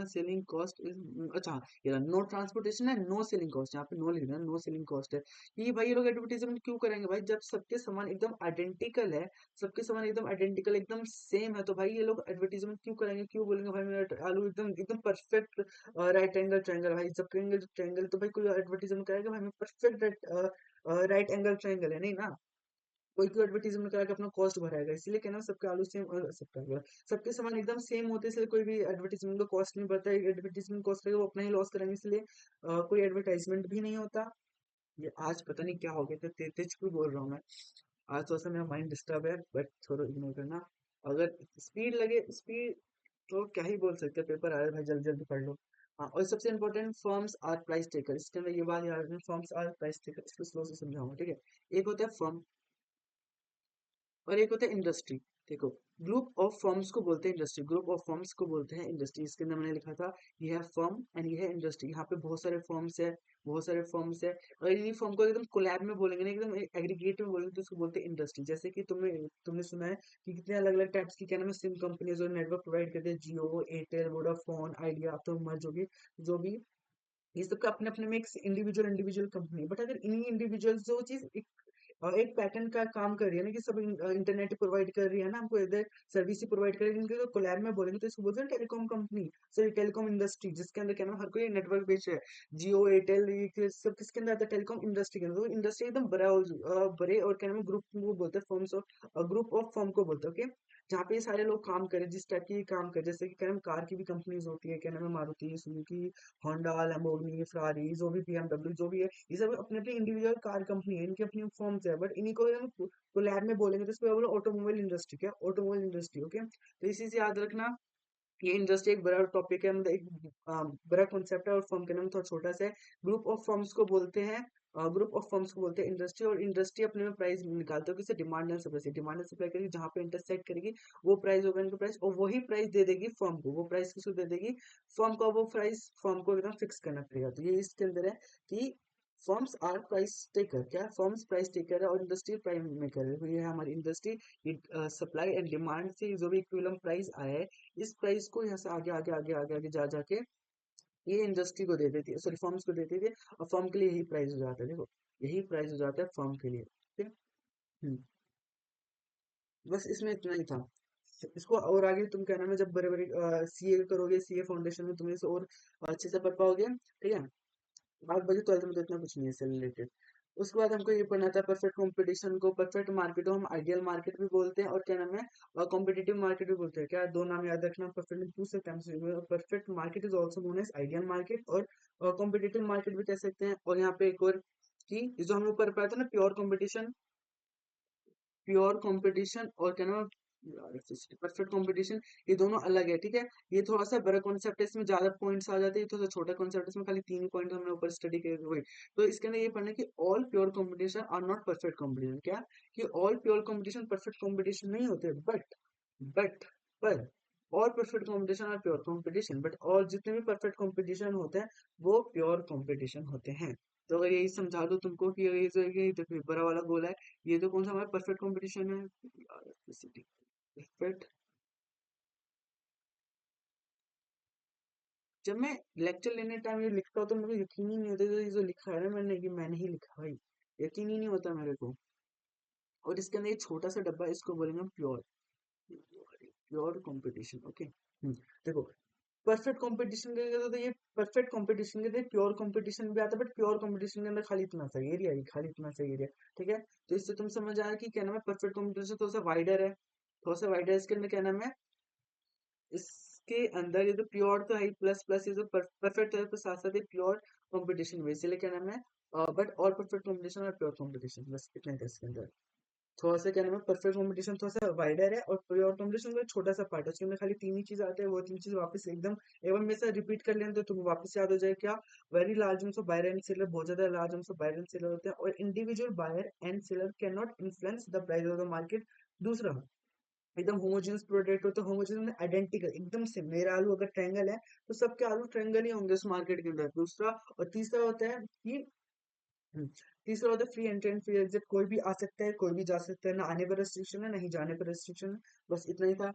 selling cost is, अच्छा हाँ, ये नो ट्रांसपोर्टेशन है, नो सेलिंग कॉस्ट, यहाँ पे नो लिख देना, नो सेलिंग कॉस्ट है। ये भाई ये लोग एडवर्टीजमेंट क्यों करेंगे भाई, जब सबके सामान एकदम आइडेंटिकल है, सबके सामान एकदम आइडेंटिकल एकदम सेम है, तो भाई ये लोग एडवर्टीजमेंट क्यों करेंगे, क्यों बोलेंगे भाई मेरा आलू एकदम एकदम परफेक्ट राइट एंगल ट्रायंगल, भाई जब कहेंगे ट्रायंगल तो भाई कोई एडवर्टीजमेंट करेगा भाई परफेक्ट राइट एंगल ट्रायंगल है, नहीं ना, कोई क्यों एडवर्टीजमेंट करा के अपना कॉस्ट बढ़ाएगा, इसीलिए कहना सबके आलू सेम, सबके सामान एकदम सेम होते हैं, इसलिए कोई भी एडवर्टीजमेंट का कॉस्ट नहीं बढ़ता है, एडवर्टीजमेंट कॉस्ट रहेगा वो अपना ही लॉस करेंगे, इसलिए कोई एडवर्टाइजमेंट भी नहीं होता। ये आज पता नहीं क्या हो गया था, तेज तेज क्यों बोल रहा हूँ मैं, आज थोड़ा सा मेरा माइंड डिस्टर्ब है, बट छोड़ो, इग्नोर करना। अगर स्पीड लगे, स्पीड तो क्या ही बोल सकते हैं, पेपर आ रहा है भाई, जल्दी जल्दी पढ़ लो। हाँ, और सबसे important, firms are price taker, इसके अंदर ये बात याद रखना, फर्म्स आर प्राइस टेकर, इसको स्लो से समझाऊंगा, ठीक है। एक होता है फर्म और एक होता है इंडस्ट्री। देखो, ग्रुप ऑफ फर्म्स को बोलते हैं इंडस्ट्री, ग्रुप ऑफ फर्म्स को बोलते हैं इंडस्ट्री, इसके अंदर मैंने लिखा था ये है फर्म एंड ये है इंडस्ट्री, यहाँ पे बहुत सारे फर्म्स है, बहुत सारे फर्म्स है, और इन्हीं फर्म को एकदम कोलैब में बोलेंगे ना, एकदम एग्रीगेट में बोलेंगे तो उसको बोलते हैं इंडस्ट्री। जैसे कि तुमने तुमने सुना है कि कितने अलग अलग टाइप्स की क्या नाम है सिम कंपनीज और नेटवर्क प्रोवाइड करते हैं, जियो, एयरटेल, वोडाफोन, आइडिया, तो मर्ज होगी जो भी, ये सबका अपने अपने में एक इंडिविजुअल इंडिविजुअल कंपनी है, बट अगर इन्हीं इंडिविजुअल जो चीज एक पैटर्न का काम कर रही है ना, कि सब इंटरनेट प्रोवाइड कर रही है ना हमको, इधर सर्विस ही प्रोवाइड कर रही है, इनके कोलैब में बोलेंगे तो इसको बोलते हैं telecom company, sorry telecom industry, जिसके अंदर क्या नाम हर कोई नेटवर्क बेच रहा है, जियो, एयरटेल, ये सब किसके अंदर आता है, टेलीकॉम इंडस्ट्री के अंदर। तो इंडस्ट्री एकदम बड़ा बड़े और क्या नाम ग्रुप को बोलते हैं, फर्म्स और ग्रुप ऑफ फर्म को बोलते हैं, ओके, जहाँ पे ये सारे लोग काम करें, जिस टाइप की काम करें, जैसे कि क्या नाम कार की भी कंपनीज होती है, क्या नाम है Maruti Suzuki, Honda, Lamborghini, Ferrari, जो भी बीएमडब्ल्यू जो भी है, ये सब अपने अपने इंडिविजुअल कार कंपनी है, इनकी अपनी फर्म्स है, बट इन्हीं को हम कोलैब में बोलेंगे तो इसको बोलो ऑटोमोबाइल इंडस्ट्री, क्या ऑटोमोबाइल इंडस्ट्री, ओके। तो इसी से याद रखना, ये इंडस्ट्री एक बड़ा टॉपिक है, मतलब एक बड़ा कॉन्सेप्ट है, और फर्म का नाम थोड़ा छोटा सा है। ग्रुप ऑफ फर्म्स को बोलते हैं, ग्रुप ऑफ फर्म्स को बोलते हैं इंडस्ट्री, और इंडस्ट्री अपने में प्राइस निकालते हो किसे, डिमांड एंड सप्लाई से, डिमांड एंड सप्लाई करेगी, जहाँ पे इंटरसेक्ट करेगी वो प्राइस होगा इनका प्राइस, और वही प्राइस दे देगी फर्म को, वो प्राइस किसको दे देगी, फर्म को, वो प्राइस फर्म को एकदम फिक्स करना पड़ेगा। तो ये इसके अंदर है कि फर्म्स आर प्राइस टेकर, क्या फर्म्स प्राइस टेकर है और इंडस्ट्री प्राइस मेकर है, तो ये है हमारी इंडस्ट्री। सप्लाई एंड डिमांड से जो भी इक्विलिब्रियम प्राइस आया है, इस प्राइस को यहाँ से आगे आगे आगे आगे आगे जा जाके ये इंडस्ट्री को दे देती है, सॉरी फर्म्स को दे देती है, और फर्म के लिए यही प्राइस हो जाता है, देखो यही प्राइस हो जाता है फर्म के लिए, ठीक है। हम्म, बस इसमें इतना ही था। इसको और आगे तुम क्या नाम है, जब बड़े बड़े सीए करोगे, सीए फाउंडेशन में तुम इसे और अच्छे से पढ़ पाओगे, ठीक है। बात बची 12th में तो इतना कुछ नहीं है इससे रिलेटेड। उसके बाद हमको ये पढ़ना था परफेक्ट कंपटीशन को, परफेक्ट मार्केट को हम आइडियल मार्केट भी बोलते हैं, और क्या नाम है कॉम्पिटिटिव मार्केट भी बोलते हैं, क्या दो नाम याद रखना, परफेक्ट में पूछ सकते हैं हमसे, perfect market is also known as ideal market, और कॉम्पिटिटिव मार्केट भी कह सकते हैं। और यहाँ पे एक और कि जो हम ऊपर पढ़ा था ना, प्योर कंपटीशन, प्योर कंपटीशन और क्या नाम परफेक्ट कंपटीशन, ये दोनों अलग है, ठीक है। ये थोड़ा सा बड़ा कॉन्सेप्ट है, इसमें ज्यादा पॉइंट्स आ जाते हैं, ये थोड़ा सा छोटा कॉन्सेप्ट है, इसमें खाली 3 पॉइंट हमने ऊपर स्टडी किए हुए। तो इसके अंदर ये पढ़ना है कि all pure competition are not perfect competition, क्या कि all pure competition perfect competition नहीं होते, बट पर और परफेक्ट कंपटीशन और प्योर कंपटीशन, बट और जितने भी परफेक्ट कंपटीशन होते हैं वो प्योर कंपटीशन होते हैं। तो अगर यही समझा दो तुमको कि ये जो ये देखो ये बड़ा वाला गोला है, ये तो कौन सा हमारा परफेक्ट कंपटीशन है, परफेक्ट। जब मैं लेक्चर लेने टाइम ये लिखता हूँ तो मेरे को यकीन ही नहीं होता, ये जो लिखा है ना मैंने, कि मैंने ही लिखा भाई, यकीन ही नहीं होता मेरे को। और इसके अंदर ये छोटा सा डब्बा है, इसको बोलेंगे प्योर, प्योर कंपटीशन। ओके, देखो परफेक्ट कंपटीशन के लिए तो ये परफेक्ट कंपटीशन के लिए प्योर कंपटीशन भी आता है, बट प्योर कंपटीशन के अंदर खाली इतना सा एरिया है, खाली इतना सा एरिया। ठीक है, तो इससे तुम समझ आया कि क्या नाम है, परफेक्ट कंपटीशन थोड़ा सा वाइडर है, थोड़ा सा वाइडर इसके अंदर क्या नाम है, इसके अंदर ये तो प्योर तो है प्लस प्लस ये जो परफेक्ट है तो साथ साथ ये प्योर कंपटीशन भी, इसलिए क्या नाम है, बट और परफेक्ट कंपटीशन और प्योर कंपटीशन बस इतना ही था इसके अंदर। थोड़ा सा क्या नाम है, परफेक्ट कंपटीशन थोड़ा सा वाइडर है और प्योर कंपटीशन का छोटा सा पार्ट है, उसके अंदर खाली तीन ही चीज आते हैं, वो तीन चीज वापस एकदम एक बार मेरे साथ रिपीट कर लें तो तुम्हें वापस याद हो जाए क्या, very large amount of buyer and seller, बहुत ज्यादा large amount of buyer and seller होते हैं, और individual buyer and seller can not influence the price of the market. दूसरा एकदम होमोजेनियस प्रोडक्ट होता है, होमोजेनियस आइडेंटिकल एकदम से, मेरा आलू अगर ट्रायंगल है तो सबके आलू ट्रायंगल ही होंगे उस मार्केट के अंदर। दूसरा और तीसरा होता है कि हम्म, तीसरा होता है free entry and free exit, कोई भी आ सकता है कोई भी जा सकता है, ना आने पर रेस्ट्रिक्शन है ना ही जाने पर रेस्ट्रिक्शन है, बस इतना ही था।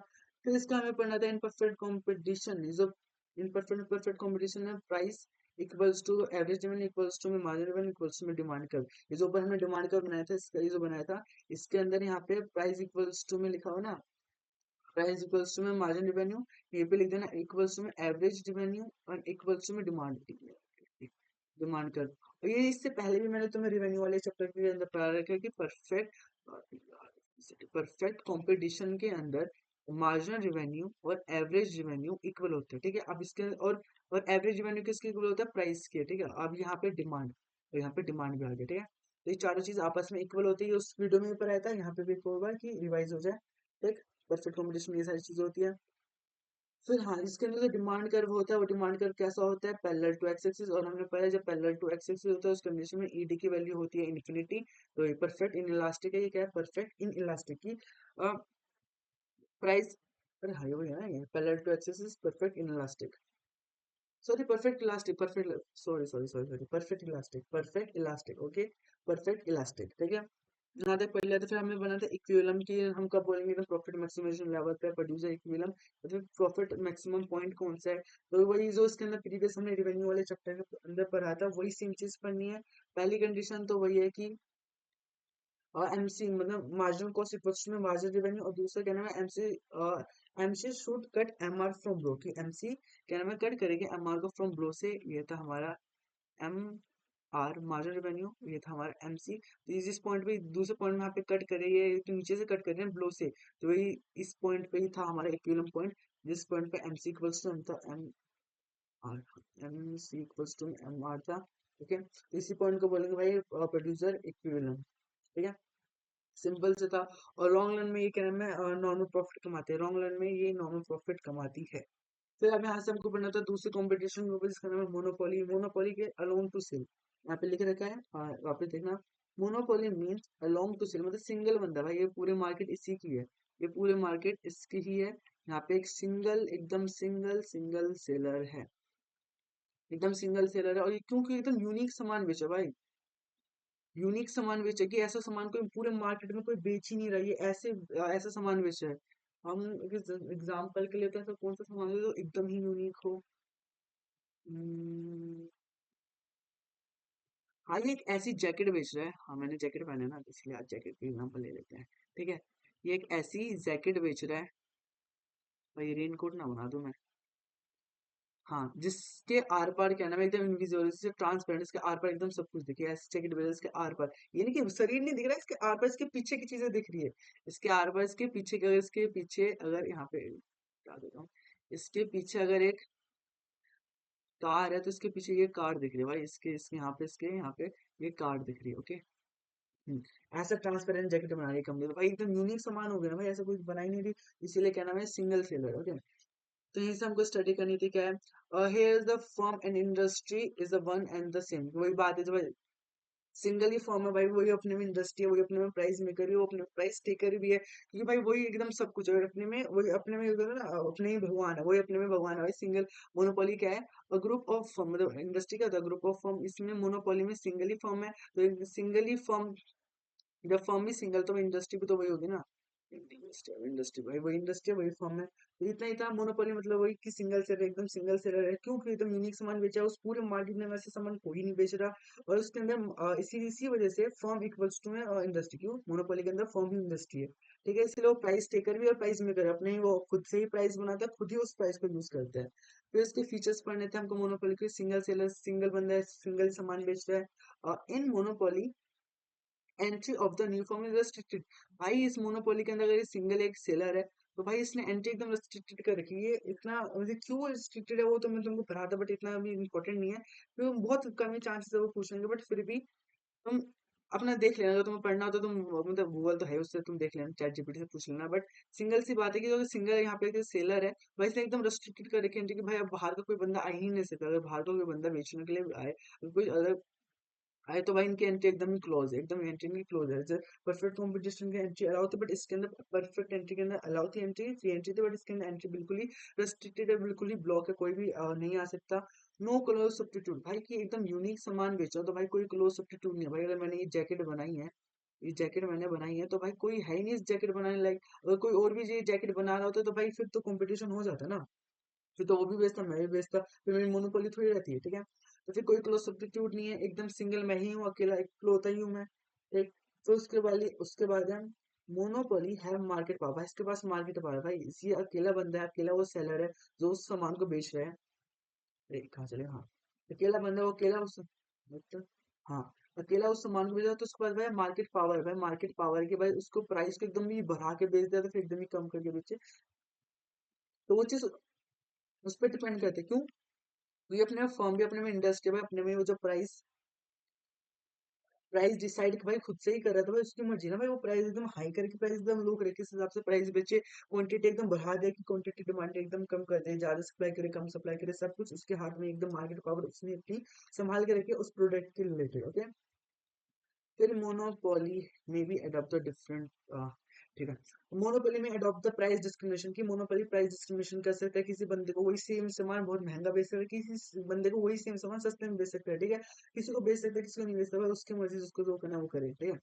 फिर इसका हमें पढ़ना था इनपरफेक्ट कॉम्पिटिशन, जो इनपरफेक्ट परफेक्ट कॉम्पिटिशन है, price equals to average demand equals to में मार्जिन डिमांड इक्वल्स टू में डिमांड कर्व। ये जो ऊपर हमने डिमांड कर्व बनाया था, इसका ये जो बनाया था, इसके अंदर यहाँ पे प्राइस इक्वल्स टू में लिखा हुआ ना, प्राइस इक्वल्स टू में मार्जिन रेवेन्यू, ये पे लिख देना इक्वल्स टू में एवरेज रेवेन्यू और इक्वल्स टू में डिमांड, डिमांड कर। और ये इससे पहले भी मैंने तुम्हें रेवेन्यू वाले चैप्टर के अंदर पढ़ा रखा है कि परफेक्ट कंपटीशन के अंदर मार्जिनल रेवेन्यू और एवरेज रेवेन्यू इक्वल होते हैं। ठीक है, अब इसके और एवरेज रेवेन्यू किसके इक्वल होता है, प्राइस के। ठीक है, अब यहाँ पे डिमांड, तो यहाँ पे डिमांड भी आ गया। ठीक है, तो ये चारों चीज आपस में इक्वल होती है, उस वीडियो में भी पढ़ाया था, यहाँ पे भी होगा कि रिवाइज हो जाए। ठीक, परफेक्ट कंपटीशन में ये सारी चीजें होती है। फिर हाँ, इसके अंदर जो डिमांड कर्व होता है वो डिमांड कर्व कैसा होता है, पैरेलल टू एक्स एक्सिस, और हमने पढ़ा जब पैरेलल टू एक्स एक्सिस होता है उस कंडीशन में ईडी की वैल्यू होती है इन्फिनिटी। तो ये परफेक्ट इन इलास्टिक है, ये क्या है, परफेक्ट इन इलास्टिक की प्राइस, अरे हाँ ये वही है ना, ये parallel to X axis perfect inelastic, sorry perfect elastic, perfect, sorry sorry sorry sorry, perfect elastic, perfect elastic. Okay, perfect elastic. ठीक है, यहाँ तक पहले तो फिर हमें बना था इक्विलिब्रियम की, हम कब बोलेंगे तो प्रॉफिट मैक्सिमाइजेशन लेवल पे प्रोड्यूसर इक्विलिब्रियम, तो फिर प्रॉफिट मैक्सिमम पॉइंट कौन सा है, तो वही जो इसके अंदर प्रीवियस हमने रिवेन्यू वाले चैप्टर के अंदर पढ़ा था वही सेम चीज पढ़नी है। पहली कंडीशन तो वही है कि एमसी मतलब marginal cost equals to marginal revenue, और दूसरा क्या नाम है, MC MC should cut MR from below, कि एमसी क्या नाम है, कट करेंगे एमआर को फ्रॉम ब्लो से, ये था हमारा एम आर मार्जिनल रेवेन्यू, ये था हमारा एमसी। तो इस पॉइंट पे दूसरे पॉइंट में यहाँ पे कट करेंगे, तो नीचे से कट कर रहे हैं ब्लो से, तो वही इस पॉइंट पे ही था हमारा इक्विलिब्रियम पॉइंट, जिस पॉइंट पे एमसी इक्वल्स टू एम था, M R, MC equals to M R था। ठीक है, तो इसी पॉइंट को बोलेंगे भाई प्रोड्यूसर इक्विलिब्रियम। ठीक है, सिंपल से था। और लॉन्ग रन में ये क्या नाम है, नॉर्मल प्रॉफिट कमाते हैं, लॉन्ग रन में ये नॉर्मल प्रॉफिट कमाती है। फिर अब यहाँ से हमको पढ़ना था दूसरे कंपटीशन ग्रुप जिसका नाम है मोनोपोली, मोनोपोली के अलोन टू सेल, यहाँ पे लिख रखा है, वापस देखना, monopoly means alone to sell, मतलब सिंगल बंदा, भाई ये पूरे मार्केट इसी की है, ये पूरे मार्केट इसकी ही है, यहाँ पे एक सिंगल एकदम सिंगल सिंगल सेलर है, एकदम सिंगल सेलर है, और ये क्योंकि एकदम यूनिक सामान बेचा भाई, यूनिक सामान बेचा, कि ऐसा सामान कोई पूरे मार्केट में कोई बेच ही नहीं रहा, ये ऐसे ऐसा सामान बेचा है। हम एग्जाम्पल के लिए तो ऐसा कौन सा सामान है जो एकदम ही यूनिक हो, हम्म, हाँ ये एक ऐसी जैकेट बेच रहा है, हाँ मैंने जैकेट पहने ना तो इसलिए आज जैकेट की एग्जाम्पल ले लेते हैं। ठीक है, ये एक ऐसी जैकेट बेच रहा है, भाई रेनकोट ना बना दूं मैं, हाँ जिसके आर पार क्या नाम है, एकदम इनविजिबल, इससे ट्रांसपेरेंट, इसके आर पार एकदम सब कुछ दिखे, ऐसी जैकेट बेच रहा है इसके आर पार, ये नहीं कि शरीर नहीं दिख रहा है, इसके आर पार इसके पीछे की चीजें दिख रही है, इसके आर पार इसके पीछे की, अगर इसके पीछे अगर यहाँ पे बता देता हूँ, इसके पीछे अगर एक कार है तो इसके पीछे ये कार दिख रही है भाई, इसके यहाँ पे, इसके यहाँ पे ये कार दिख रही है। ओके, ऐसा ट्रांसपेरेंट जैकेट बना रही है कंपनी, तो भाई एकदम यूनिक सामान हो गया ना भाई, ऐसा कुछ बना ही नहीं रही, इसीलिए क्या नाम है, सिंगल सेलर। ओके, तो यहीं से हमको स्टडी करनी थी क्या है, here is the firm and industry is the one and the same, वही बात है, जो भाई सिंगल ही फॉर्म है भाई, वही अपने में इंडस्ट्री है, वही अपने में प्राइस मेकर भी है, वो अपने प्राइस टेकर भी है, क्योंकि भाई वही एकदम सब कुछ है, और अपने में वही अपने में ना, अपने ही भगवान है, वही अपने में भगवान है भाई। सिंगल मोनोपोली क्या है, ग्रुप ऑफ फर्म, मतलब इंडस्ट्री क्या होता है, ग्रुप ऑफ फर्म, इसमें मोनोपोली में सिंगल ही फर्म है, तो सिंगल ही फर्म, जब फर्म भी सिंगल तो इंडस्ट्री भी तो वही होगी ना, इंडस्ट्री भाई, वही इंडस्ट्री वही फॉर्म है। तो इतना ही था मोनोपोली, मतलब वही कि सिंगल सेलर, एकदम सिंगल सेलर है, क्योंकि एकदम यूनिक सामान बेचा है, उस पूरे मार्केट में वैसे सामान कोई नहीं बेच रहा। और उसके अंदर इसी इसी वजह से फर्म इक्वल्स टू है इंडस्ट्री, क्यों मोनोपोली के अंदर फर्म ही इंडस्ट्री है। ठीक है, इसलिए वो प्राइस टेकर भी और प्राइस मेकर अपने ही, वो खुद से ही प्राइस बनाता है, खुद ही उस प्राइस को यूज करता है। फिर इसके फीचर्स पढ़ने थे हमको मोनोपोली के। सिंगल सेलर, सिंगल बंदा है, सिंगल सामान बेच रहा है। In monopoly entry of the new form is restricted. भाई इस मोनोपोली के अंदर अगर सिंगल एक सेलर है, तो भाई इसने एंट्री एकदम रेस्ट्रिक्टेड कर रखी है। ये इतना मुझे क्यों रेस्ट्रिक्टेड है वो तो मैं तुमको पढ़ाता, बट इतना अभी इम्पोर्टेंट नहीं है, तो बहुत कम ही चांसेस है वो पूछेंगे, बट फिर भी तुम अपना देख लेना। अगर तुम्हें पढ़ना हो तो तुम, मतलब गूगल तो है, उससे तुम देख लेना, चैट जीपीटी से पूछ लेना। बट सिंगल सी बात है कि जो सिंगल यहाँ पे सेलर है, भाई इसने एकदम रेस्ट्रिक्टेड कर रखी है कि भाई अब बाहर का कोई बंदा आ ही नहीं सकता। अगर बाहर का कोई बंदा बेचने के लिए आए, अगर कोई अगर आए, तो भाई इनकी एंट्री एकदम ही क्लोज है, एकदम एंट्री नहीं क्लोज है। जैसे परफेक्ट कंपटीशन की एंट्री अलाउ थी, बट इसके अंदर परफेक्ट एंट्री के अंदर अलाउ थी, एंट्री फ्री एंट्री थी, बट इसके अंदर एंट्री बिल्कुल ही रेस्ट्रिक्टेड है, बिल्कुल ही ब्लॉक है, कोई भी नहीं आ सकता। नो क्लोज सब्स्टिट्यूट, भाई की एकदम यूनिक सामान बेचो तो भाई कोई क्लोज सब्स्टिट्यूट नहीं है। भाई अगर मैंने ये जैकेट बनाई है, ये जैकेट मैंने बनाई है, तो भाई कोई है ही नहीं इस जैकेट बनाने लायक। अगर कोई और भी ये जैकेट बना रहा होता तो भाई फिर तो कंपटीशन हो जाता ना, फिर तो वो भी बेचता, मैं भी बेचता, फिर मेरी मोनोपोली थोड़ी रहती है। ठीक है, तो फिर कोई क्लोज सब्स्टिट्यूट नहीं है, एकदम सिंगल मैं ही हूँ, अकेला इकलौता ही हूँ मैं। एक, तो उसके बाद है मोनोपोली है मार्केट पावर। भाई इसके पास मार्केट पावर है, भाई ये अकेला बंदा है, अकेला वो सेलर है जो उस सामान को बेच रहा है। कहाँ चले, हाँ, अकेला बंदा, वो अकेला उस, मतलब, हाँ, अकेला उस सामान को बेच रहा है, तो उसके पास भाई मार्केट पावर है। भाई मार्केट पावर की भाई उसको प्राइस को एकदम ही बढ़ा के बेच दिया, तो फिर एकदम ही कम करके बेचे। तो वो चीज उस पर डिपेंड करती है, क्यों, तो ये अपने फर्म भी अपने में, इंडस्ट्री में अपने में, वो जो प्राइस प्राइस डिसाइड भाई खुद से ही कर रहा था, भाई उसकी मर्जी ना। भाई वो प्राइस एकदम हाई करके प्राइस एकदम लो करे, किस हिसाब से प्राइस बेचे, क्वांटिटी एकदम बढ़ा दे कि क्वांटिटी डिमांड एकदम कम कर दे, ज्यादा सप्लाई करे कम सप्लाई करे, सब कुछ उसके हाथ में, एकदम मार्केट पावर उसने अपनी संभाल के रखी है उस प्रोडक्ट के रिलेटेड। ओके, फिर मोनोपोली में भी अडॉप्ट द डिफरेंट, ठीक है, मोनोपोली में अडॉप्ट द प्राइस डिस्क्रिमिनेशन, की मोनोपोली प्राइस डिस्क्रिमिनेशन कर सकता है। किसी बंदे को वही सेम सामान बहुत महंगा बेच सकता है, किसी बंदे को वही सेम सामान सस्ते में बेच सकता है। ठीक है, किसी को बेच सकता है, किसी को नहीं बेच सकता, उसकी मर्जी से उसको जो करना है वो करे। ठीक है,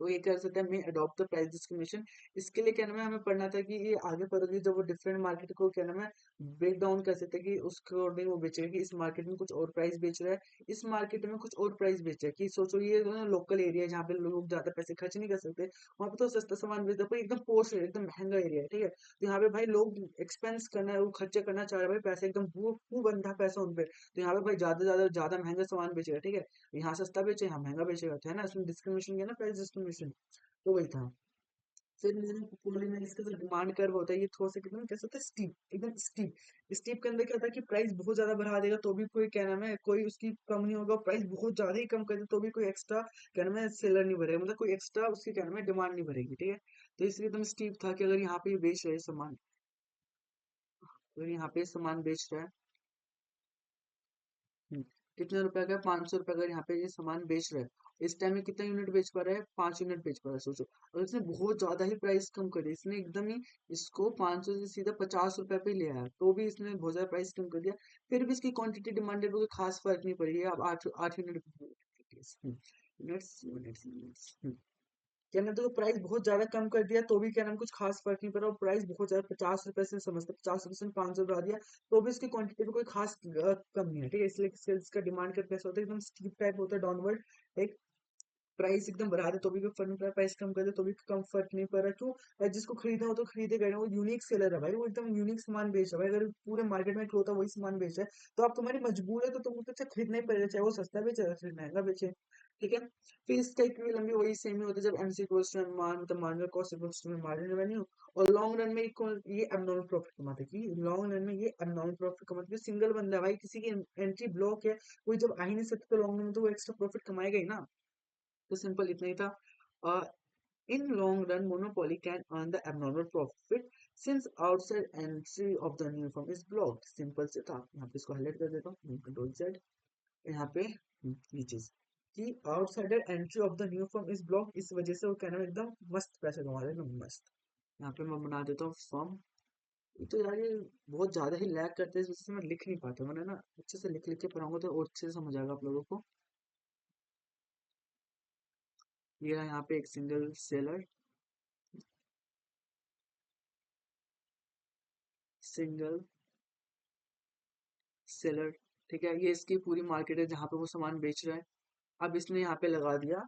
तो ये कर सकते हैं मैं अडॉप्ट द प्राइस डिस्क्रिमिनेशन। इसके लिए क्या नाम है, हमें पढ़ना था कि ये आगे पढ़ोगे जब वो डिफरेंट मार्केट को क्या नाम है ब्रेक डाउन कर सकते हैं, कि उसके अकॉर्डिंग वो बेचेगा कि इस मार्केट में कुछ और प्राइस बेच रहा है, इस मार्केट में कुछ और प्राइस बेच रहा है। कि सोचो ये जो है लोकल एरिया है जहाँ पे लोग ज्यादा पैसे खर्च नहीं कर सकते, वहाँ पे तो सस्ता सामान बेचता है, पर एकदम पोस्ट है, एकदम महंगा एरिया है। ठीक है, तो यहाँ पे भाई लोग एक्सपेंस करना है, वो खर्चा करना चाह रहे हैं, भाई पैसे एकदम वो बंधा पैसा उन पे, तो यहाँ पे भाई ज्यादा महंगा सामान बेचेगा। ठीक है, यहाँ सस्ता बेचे, यहाँ महंगा बेचेगा, तो है ना, इसमें डिस्क्रिमिनेशन है ना, प्राइस डिस्क्रिमिनेशन। तो वही था। फिर मेरे पोर्टफोलियो में इसका जो डिमांड कर्व होता है, ये थोड़ा सा कितना कैसा होता है, स्टीप, एकदम स्टीप। स्टीप के अंदर क्या होता है कि प्राइस बहुत ज्यादा बढ़ा देगा तो भी कोई क्या नाम है, कोई उसकी कम नहीं होगा, प्राइस बहुत ज्यादा ही कम कर दे तो भी कोई एक्स्ट्रा क्या नाम है सेलर नहीं भरेगा, मतलब कोई एक्स्ट्रा उसकी क्या नाम है डिमांड नहीं भरेगी। ठीक है, तो इसलिए एकदम स्टीप था कि अगर यहाँ पे ये बेच रहे हैं सामान, अगर यहाँ पे सामान बेच रहा है, हम्म, कितने रुपए का, 500 रुपए का यहाँ पे ये सामान बेच रहा है, इस टाइम में कितना यूनिट बेच पा रहा है, 5 यूनिट बेच पा रहा है, सोचो। और इसने बहुत ज्यादा ही प्राइस कम करी, इसने एकदम ही इसको 500 से सीधा 50 रुपए पे ही ले आया, तो भी इसने बहुत ज्यादा प्राइस कम कर दिया। फिर भी इसकी क्वांटिटी डिमांडेड कोई खास फर्क नहीं पड़ी है, अब 8 8 यूनिट यूनिट्स यूनिट्स यूनिट्स। क्या नाम, तो प्राइस बहुत ज्यादा कम कर दिया तो भी क्या नाम कुछ खास फर्क नहीं पड़ा, और प्राइस बहुत ज्यादा 50 रुपए से समझते, 50 रुपए से 500 बढ़ा दिया, तो भी इसकी क्वांटिटी में कोई खास कम नहीं है। ठीक है, इसलिए सेल्स का डिमांड का कैसा होता है, एकदम स्टीप टाइप होता है, डाउनवर्ड। एक प्राइस एकदम बढ़ा दे तो भी कोई फर्क नहीं पड़ा, प्राइस कम कर दे तो भी कम फर्क नहीं पड़ रहा, क्यों, जिसको खरीदना हो तो खरीदेगा ना, वो यूनिक सेलर है भाई, वो एकदम यूनिक सामान बेच रहा है भाई। अगर पूरे मार्केट में खरीदता वही सामान बेच रहा है, तो आप तुम्हारी मजबूर है तो तुमको तो अच्छा खरीदना ही पड़ेगा, चाहे वो सस्ता बेचे या फिर महंगा बेचे। ठीक है, फिर इसका इक्विलिब्रियम भी वही सेम ही होता है, जब एमसी इक्वल्स टू एम मतलब marginal cost equals to marginal revenue, और लॉन्ग रन में ये एबनॉर्मल प्रॉफिट कमाते हैं, कि लॉन्ग रन में ये एबनॉर्मल प्रॉफिट कमाते हैं। सिंगल बंदा है भाई, किसी की एंट्री ब्लॉक है, कोई जब आ ही नहीं सकता, तो लॉन्ग रन में तो वो एक्स्ट्रा प्रॉफिट कमाएगा ही ना। तो सिंपल इतना ही था। uh, in long run monopoly can earn the abnormal profit since outside entry of the new firm is blocked। Simple से था, यहाँ पे इसको हाईलाइट कर देता हूँ, कंट्रोल जेड, यहाँ पे ये चीज कि outsider entry of the new firm is block, इस वजह से वो कहना है एकदम मस्त पैसे कमा रहे हैं, एकदम मस्त। यहाँ पे मैं बना देता हूँ फर्म। ये तो यार ये बहुत ज्यादा ही लैग करते हैं, इस वजह से मैं लिख नहीं पाता, मैंने ना अच्छे से लिख लिख के पढ़ाऊंगा तो और अच्छे से समझ आएगा आप लोगों को। ये रहा यहाँ पे एक सिंगल सेलर, सिंगल सेलर, ठीक है, ये इसकी पूरी मार्केट है जहाँ पे वो सामान बेच रहा है। अब इसने यहाँ पे लगा दिया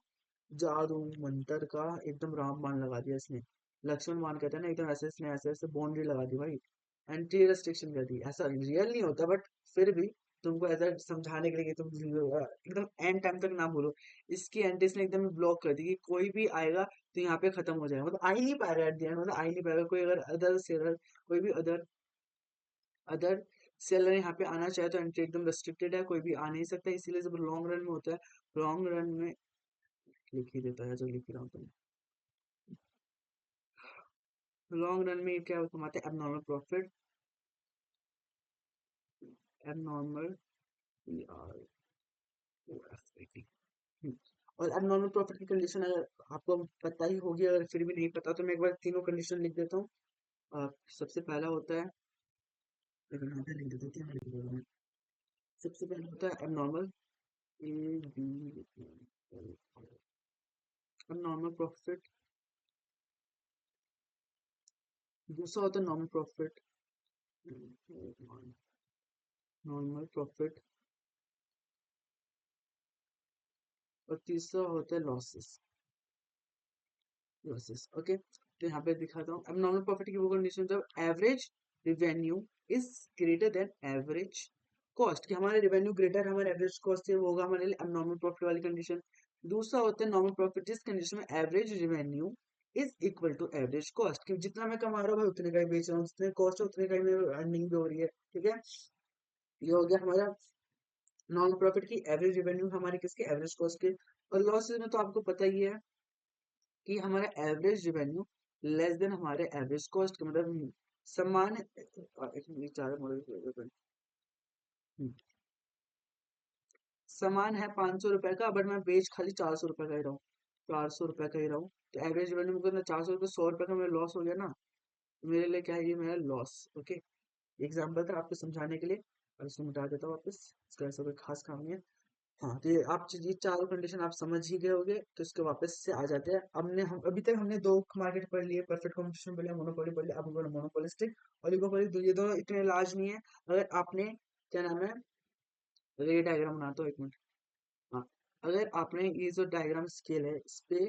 जादू मंतर का एकदम रामबाण लगा दिया इसने, लक्ष्मण मान कहते हैं ना, एकदम ऐसे इसने ऐसे ऐसे बाउंड्री लगा दी भाई, एंटी रेस्ट्रिक्शन कर दी। ऐसा रियल नहीं होता बट फिर भी तुमको ऐसा समझाने के लिए कि तुम एकदम एंड टाइम तक ना बोलो। इसकी एंटी ने एकदम ब्लॉक कर दी कि कोई भी आएगा तो यहाँ पे खत्म हो जाएगा, मतलब आ ही नहीं पाएगा एट द एंड, मतलब आ ही नहीं पाएगा कोई, अगर अदर सेलर कोई भी अदर अदर सेलर यहाँ पे आना चाहे तो एंट्री एकदम रेस्ट्रिक्टेड है, कोई भी आ नहीं सकता। इसीलिए जब लॉन्ग रन में होता है, लॉन्ग रन में लिख ही देता है जो लिख ही रहा हूँ तुम, लॉन्ग रन में ये क्या कमाते हैं, एबनॉर्मल प्रॉफिट, एबनॉर्मल PROFIT। और एबनॉर्मल प्रॉफिट की कंडीशन अगर आपको पता ही होगी, अगर फिर भी नहीं पता तो मैं एक बार तीनों कंडीशन लिख देता हूँ। सबसे पहला होता है, लेकिन यहाँ पे लिख देता हूँ, क्या लिख देता हूँ। सबसे पहला होता है एबनॉर्मल, एबनॉर्मल प्रॉफिट। दूसरा होता है नॉर्मल प्रॉफिट, नॉर्मल प्रॉफिट। और तीसरा होता है लॉसेस, लॉसेस। ओके, तो यहाँ पे दिखाता हूँ। अब नॉर्मल प्रॉफिट की वो कंडीशन जब average revenue is greater then average cost, कि हमारे रिवेन्यू ग्रेटर हमारे एवरेज कॉस्ट से वो होगा हमारे लिए नॉर्मल प्रॉफिट वाली कंडीशन। दूसरा होता है नॉर्मल प्रॉफिट जिस कंडीशन में average revenue is equal to average cost, कि जितना मैं कमा रहा हूँ भाई उतने का ही बेच रहा हूँ, जितने कॉस्ट है उतने का ही मेरी अर्निंग भी हो रही है, ठीक है। ये हो गया हमारा नॉर्मल प्रॉफिट की एवरेज रिवेन्यू हमारे किसके, एवरेज कॉस्ट के। और लॉसेस में तो आपको पता ही है कि हमारा एवरेज रिवेन्यू लेस देन हमारे एवरेज कॉस्ट का, मतलब समान समान है 500 रुपए का, बट मैं बेच खाली 400 रुपए का ही रहा हूँ, 400 रुपए का ही रहा हूँ, तो एवरेज रिवेन्यू में 400 रुपये, 100 रुपए का मेरा लॉस हो गया ना, तो मेरे लिए क्या है, ये मेरा लॉस। ओके, एग्जाम्पल था आपको समझाने के लिए, अब इसको मिटा देता हूँ वापस, इसका ऐसा कोई खास काम नहीं है। हाँ, तो ये आप ये चारों कंडीशन आप समझ ही गए होंगे, तो इसके वापस से आ जाते हैं। हम अभी तक हमने दो मार्केट पढ़ लिए, परफेक्ट कंपटीशन पढ़ लिया, मोनोपोली पढ़ लिया, अब हम मोनोपोलिस्टिक, ओलिगोपोली। ये दोनों इतने लार्ज नहीं है। अगर आपने, क्या नाम है, ये डायग्राम बनाता हूँ एक मिनट। हाँ, अगर आपने ये जो डायग्राम स्केल है इस पे,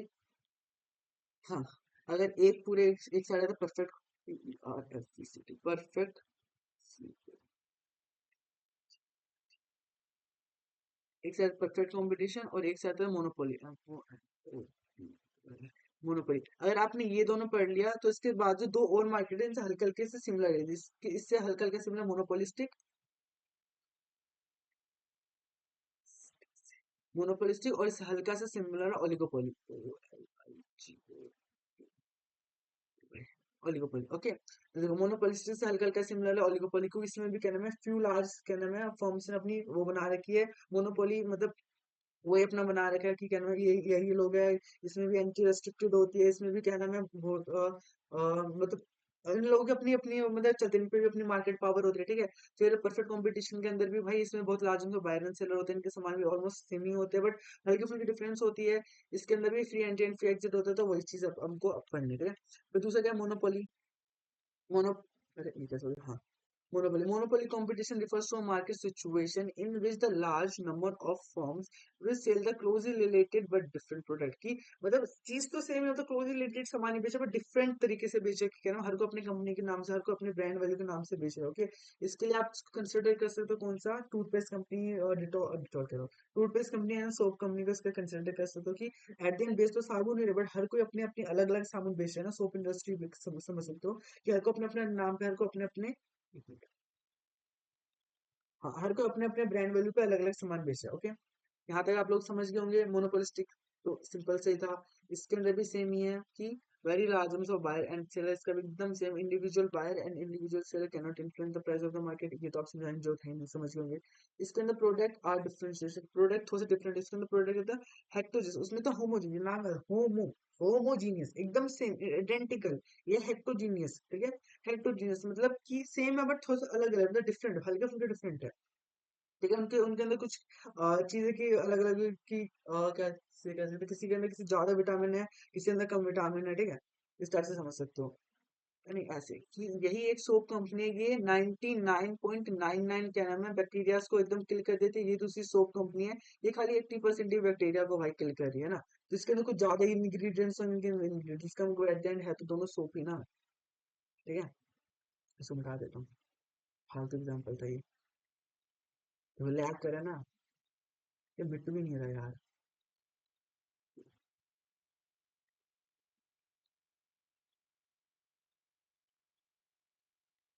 हाँ, अगर एक पूरे एक साइड है तो परफेक्ट, परफेक्ट, एक साथ परफेक्ट कंपटीशन और एक साथ है मोनोपोली, मोनोपोली। अगर आपने ये दोनों पढ़ लिया तो इसके बाद जो दो और मार्केट है इनसे हल्के हल्के से सिमिलर है, इससे हल्का हल्का सिमिलर मोनोपोलिस्टिक, मोनोपोलिस्टिक, और इससे हल्का सा सिमिलर ओलिगोपोली, ओलिगोपोली। ओके, देखो मोनोपोलिस्टिक से हल्का हल्का सिमिलर है ओलिगोपोली को, इसमें भी क्या नाम है, फ्यू लार्ज क्या नाम है फर्म्स ने अपनी वो बना रखी है मोनोपोली, मतलब वो अपना बना रखा है कि क्या नाम है, यही यही लोग है। इसमें भी एंटी रेस्ट्रिक्टेड होती है, इसमें भी क्या नाम है बहुत मतलब इन लोगों की अपनी अपनी मतलब चलते, इन पे भी अपनी मार्केट पावर होती है, ठीक है। फिर परफेक्ट कंपटीशन के अंदर भी भाई इसमें बहुत लार्ज बायर एंड सेलर होते हैं, इनके सामान भी ऑलमोस्ट सेम ही होते हैं, बट हल्की फुल्की डिफरेंस होती है। इसके अंदर भी free entry and free exit होता है, तो वही चीज हमको अब पढ़नी है, ठीक है। फिर दूसरा क्या, मोनोपोली, मोनो अरे ये क्या, sorry, हाँ, Monopoly. Monopoly competition refers to a market situation in which the large number of firms will sell the closely related but different product, की मतलब चीज तो सेम है, तो क्लोजली रिलेटेड सामान ही बेचे बट डिफरेंट तरीके से बेचे, क्या ना, हर को अपनी कंपनी के नाम से, हर को अपने ब्रांड वैल्यू के नाम से बेच रहे हो। ओके, इसके लिए आप कंसिडर कर सकते हो कौन सा, टूथपेस्ट कंपनी और डिटॉल, डिटॉल कह रहा हूँ, टूथपेस्ट कंपनी है, सोप कंपनी को इसका कंसिडर कर सकते हो कि एट द एंड बेच तो साबुन ही रहे, बट हर कोई अपनी अपनी अलग अलग साबुन बेच रहे हैं ना, सोप इंडस्ट्री समझ सकते हो कि हर को अपने अपने नाम पे, हर को अपने अपने, हाँ, हर कोई अपने अपने ब्रांड वैल्यू पे अलग अलग सामान बेच रहा है। ओके, यहाँ तक आप लोग समझ गए होंगे मोनोपोलिस्टिक, तो सिंपल से ही था। इसके अंदर भी सेम ही है कि very large number of buyer and sellers का भी एकदम same, individual buyer and individual seller can not influence the price of the market, ये तो आप समझाएंगे जो थे नहीं समझ गए होंगे। इसके अंदर प्रोडक्ट आर डिफरेंशिएशन, प्रोडक्ट थोड़े से डिफरेंट, इसके अंदर प्रोडक्ट होता है हेक्टोजीनियस, उसमें तो होमोजीनियस नाम है, होमोजीनियस एकदम सेम आइडेंटिकल, ये हेक्टोजीनियस, ठीक है। हेक्टोजीनियस मतलब कि सेम है बट थोड़ा सा अलग अलग, मतलब डिफरेंट, हल्के फुल्के डिफरेंट है, ठीक है। उनके उनके अंदर कुछ चीजें की अलग अलग की क्या से कह सकते हैं, किसी के अंदर किसी ज्यादा विटामिन है, किसी के अंदर कम विटामिन है, ठीक है। इस टाइप से समझ सकते हो। नहीं ऐसे कि यही एक सोप कंपनी है, ये 99.99 क्या नाम है बैक्टीरियाज को एकदम किल कर देती है। ये दूसरी सोप कंपनी है, ये खाली 80% ही बैक्टीरिया को भाई किल कर रही है ना। जिसके अंदर कुछ ज्यादा ही इंग्रीडियंट्स होंगे, जिसका हमको एट द एंड है तो दोनों सोप ही ना। ठीक है, इसको मिटा देता हूँ, फालतू एग्जाम्पल था ये, तो लैग करे ना, ये मिट भी नहीं रहा यार।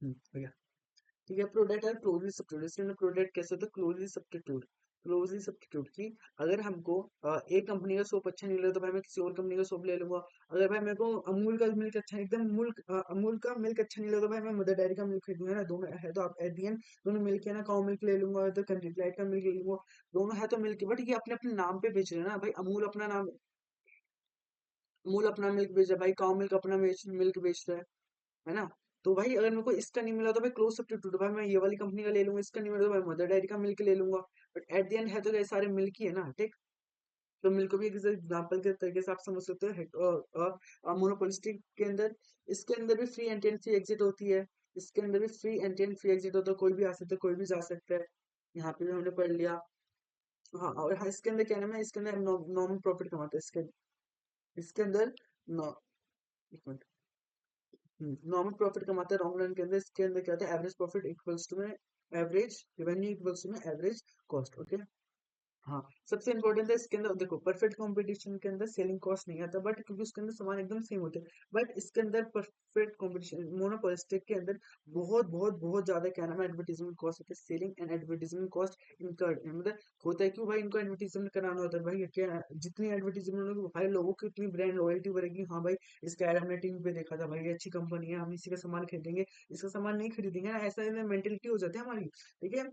हो गया। ठीक है, प्रोडक्ट है क्लोजली सब्स्टिट्यूट। इसके अंदर प्रोडक्ट कैसे होता है, क्लोजली सब्स्टिट्यूट। क्लोजली सब्स्टिट्यूट की अगर हमको एक कंपनी का सोप अच्छा नहीं लगा तो भाई मैं किसी और कंपनी का सोप ले लूंगा। अगर भाई मेरे को अमूल का मिल्क अच्छा एकदम अमूल का मिल्क अच्छा नहीं लगा तो भाई मैं मदर डेयरी का मिल्क खरीदूंगा ना। दोनों है तो आप एट दी एंड दोनों मिल्क है ना, काउ मिल्क ले लूंगा तो कंट्री लाइट का मिल्क ले लूंगा। दोनों है तो मिल्क, बट ये अपने अपने नाम पे बेच रहे हैं ना भाई। अमूल अपना नाम, अमूल अपना मिल्क बेच रहा है भाई, काउ मिल्क अपना मिल्क बेच रहा है ना। तो भाई अगर मेरे को इसका नहीं मिला तो भाई क्लोज सब्स्टिट्यूट भाई मैं ये वाली कंपनी का ले लूंगा, इसका नहीं मिला तो भाई मदर डेयरी का मिल्क ले लूंगा। बट एट द एंड है तो ये सारे मिल्क ही है ना, ठीक। तो मिल्क को भी एक एग्जाम्पल के तरीके से आप समझ सकते हो मोनोपोलिस्टिक के अंदर। इसके अंदर भी free entry and free exit होती है। इसके अंदर भी free entry and free exit होता है, कोई भी आ सकता है कोई भी जा सकता है। यहाँ पे भी हमने पढ़ लिया। हाँ, और हाँ, इसके अंदर क्या नाम है, इसके अंदर नॉर्मल प्रॉफिट कमाते हैं इसके अंदर नौ एक मिनट, नॉर्मल प्रॉफिट कमाते हैं लॉन्ग रन के अंदर। इसके अंदर क्या होता है, एवरेज प्रॉफिट इक्वल्स टू में एवरेज रेवेन्यू इक्वल्स टू में एवरेज कॉस्ट। ओके। हाँ, सबसे इंपॉर्टेंट है इसके अंदर देखो, परफेक्ट कंपटीशन के अंदर सेलिंग कॉस्ट नहीं आता, बट क्योंकि उसके अंदर सामान एकदम सेम होते हैं। बट इसके अंदर परफेक्ट कंपटीशन मोनोपोलिस्टिक के अंदर बहुत बहुत बहुत ज्यादा क्या नाम है एडवर्टीजमेंट कॉस्ट होता है। Selling and advertisement cost incurred, मतलब होता है क्यों भाई, इनको एडवर्टीजमेंट कराना होता है भाई। क्या जितनी एडवर्टीजमेंट होगी भाई लोगों की उतनी ब्रांड लॉयल्टी बढ़ेगी। हाँ भाई, इसका एड हमने टीवी पे देखा था भाई, ये अच्छी कंपनी है, हम इसी का सामान खरीदेंगे, इसका सामान नहीं खरीदेंगे ना, ऐसा मेंटेलिटी हो जाती है हमारी। ठीक है,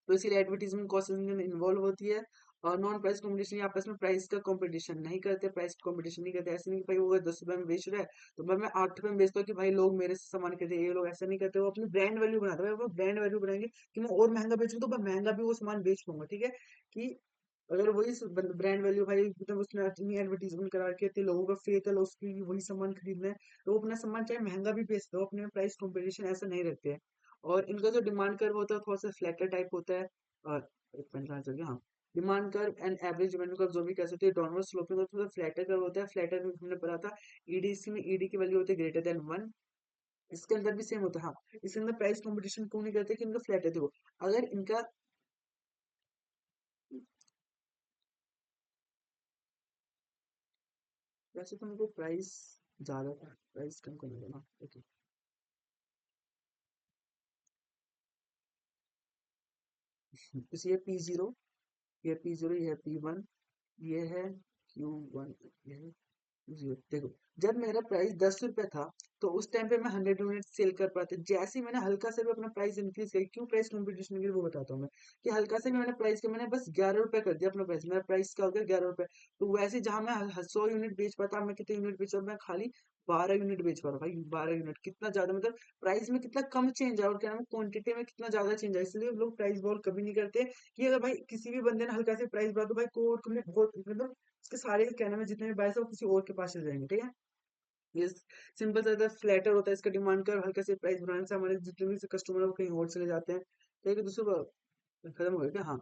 तो इसीलिए एडवर्टीजमेंट कॉस्ट इन्वॉल्व होती है। और नॉन प्राइस कॉम्पिटिशन, आपस में प्राइस का कंपटीशन नहीं करते, प्राइस कंपटीशन नहीं करते। ऐसे नहीं कि भाई वो 10 रुपए में बेच रहा है तो भाई मैं 8 रुपए में बेचता हूँ कि भाई लोग मेरे से सामान खरीदे, ये लोग ऐसा नहीं करते। वो अपनी ब्रांड वैल्यू बनाते हैं, वो ब्रांड वैल्यू बनाएंगे कि मैं और महंगा बेचूं तो मैं महंगा भी वो सामान बेच पाऊंगा। ठीक है, कि अगर वही ब्रांड वैल्यू भाई मतलब उसने इतनी एडवर्टीजमेंट करा के इतने लोगों का फेथ है उसकी वही सामान खरीदना है, तो वो अपना सामान चाहे महंगा भी बेचते हो, अपने प्राइस कंपटीशन ऐसा नहीं रखते हैं। और इनका जो डिमांड कर्व होता है थोड़ा सा फ्लैटर टाइप होता है। और एक मिनट कहाँ चल गया, हाँ। Demand curve and average revenue curve जो भी कह सकते हैं, डाउनवर्ड स्लोपिंग होता है, फ्लैटर कर्व होता है। फ्लैटर में हमने पढ़ा था ईडीसी में ईडी की वैल्यू होती है ग्रेटर देन 1। इसके अंदर भी सेम होता है। हाँ, इसके अंदर प्राइस कंपटीशन क्यों नहीं करते कि इनका फ्लैट है, देखो अगर इनका, वैसे तो मेरे को प्राइस ज्यादा था, प्राइस कम करने देना। ओके, इस ये P0, ये P0, ये है P1, ये है Q1, ये है Q0। देखो, जब मेरा प्राइस 10 रुपए था तो उस टाइम पे मैं 100 यूनिट सेल कर पाते। जैसे ही मैंने हल्का से भी अपना प्राइस इंक्रीज किया, क्यों प्राइस कंपटीशन के लिए वो बताता हूँ मैं, कि हल्का से भी मैंने प्राइस के मैंने बस 11 रुपए कर दिया अपना प्राइस, मेरा प्राइस क्या हो गया 11 रुपए। तो वैसे जहां मैं 100 यूनिट बेच पाता, मैं कितने यूनिट बेच रहा हूँ, मैं खाली 12 यूनिट बेच पा रहा हूँ भाई। 12 यूनिट कितना ज्यादा, मतलब प्राइस में कितना कम चेंज है और क्या नाम है क्वांटिटी में कितना ज्यादा चेंज है। इसलिए लोग प्राइस बॉल कभी नहीं करते कि अगर भाई किसी भी बंदे ने हल्का से प्राइस बढ़ा तो भाई कोई तुम्हें बहुत मतलब उसके सारे क्या नाम है जितने भी बायस है वो किसी और के पास चले जाएंगे। ठीक है, ये सिंपल सा था, फ्लैटर होता है इसका डिमांड कर, हल्का से प्राइस बढ़ाने से हमारे जितने भी कस्टमर है वो कहीं और चले जाते हैं। तो एक दूसरे को खत्म हो गया क्या, हाँ।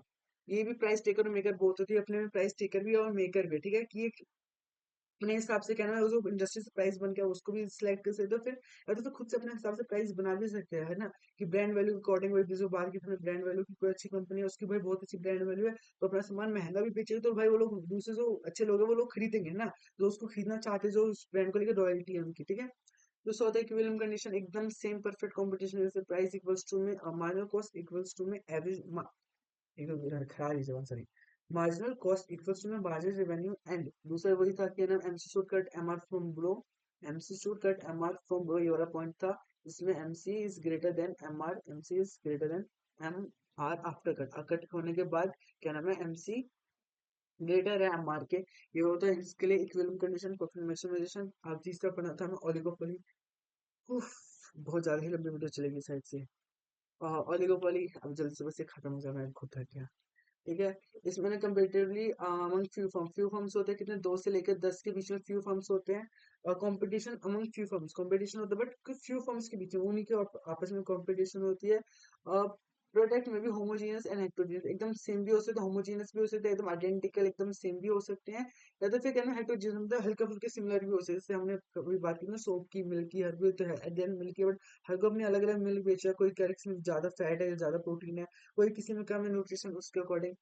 ये भी प्राइस टेकर और मेकर बहुत होती है, अपने में प्राइस टेकर भी है और मेकर भी है, ठीक है। कि एक अपने हिसाब से कहना है जो इंडस्ट्री से प्राइस बन गया उसको भी सिलेक्ट कर सकते हो फिर, या तो खुद से अपने हिसाब से प्राइस बना भी सकते हैं, है ना। कि ब्रांड वैल्यू अकॉर्डिंग वही जो बाहर की हमें ब्रांड वैल्यू की कोई अच्छी कंपनी है उसकी भाई बहुत अच्छी ब्रांड वैल्यू है तो अपना सामान महंगा भी बेचेगा तो भाई वो लोग दूसरे जो अच्छे लोग हैं वो लोग खरीदेंगे ना, जो उसको खरीदना चाहते हैं, जो उस ब्रांड को लेकर रॉयल्टी है उनकी। ठीक है, तो सो द इक्विलिब्रियम कंडीशन एकदम सेम परफेक्ट कंपटीशन जैसे प्राइस इक्वल्स टू में मार्जिनल कॉस्ट इक्वल्स टू में एवरेज, एकदम खराब ही जबान, sorry. Marginal cost equals to में मार्जिनल रेवेन्यू एंड दूसरा वही था कि ना MC should cut MR from below, MC should cut MR from below, ये वाला पॉइंट था। इसमें MC is greater than MR, MC is greater than M R after cut, cut होने के बाद क्या नाम है एमसी ग्रेटर है एमआर के। ये होता है इसके लिए इक्विलिब्रियम कंडीशन परफेक्ट मैक्सिमाइजेशन। अब तीसरा पढ़ा था हमें ओलिगोपोली। उफ, बहुत ज्यादा ही लंबी वीडियो चलेगी शायद से। ओलिगोपोली अब जल्दी से बस ये खत्म हो जाए, मैं खुद थक गया। ठीक है। इसमें ना कंपेरेटिवली अमंग फ्यू फर्म्स होते हैं कितने, 2 से लेकर 10 के बीच में फ्यू फर्म्स होते हैं। और competition among few firms, competition होता है बट फ्यू फर्म्स के बीच में उन्हीं के आपस में कंपटीशन होती है। प्रोडक्ट में भी होमोजेनियस एंड हेटेरोजेनियस, एकदम सेम भी हो सकते हैं, होमोजेनियस भी हो सकते हैं, एकदम आइडेंटिकल एकदम सेम भी हो सकते हैं, या तो फिर कहना हेटेरोजेनियस मतलब हल्का फुल्के सिमिलर भी हो सकते हैं। जैसे हमने कभी बात की ना सोप की, मिल्क की, हर कोई तो है at the end milk, but हर कोई अपने अलग अलग मिल्क बेचा, कोई कैरेक्स में ज्यादा फैट है, ज्यादा प्रोटीन है, कोई किसी में कम है न्यूट्रिशन उसके अकॉर्डिंग।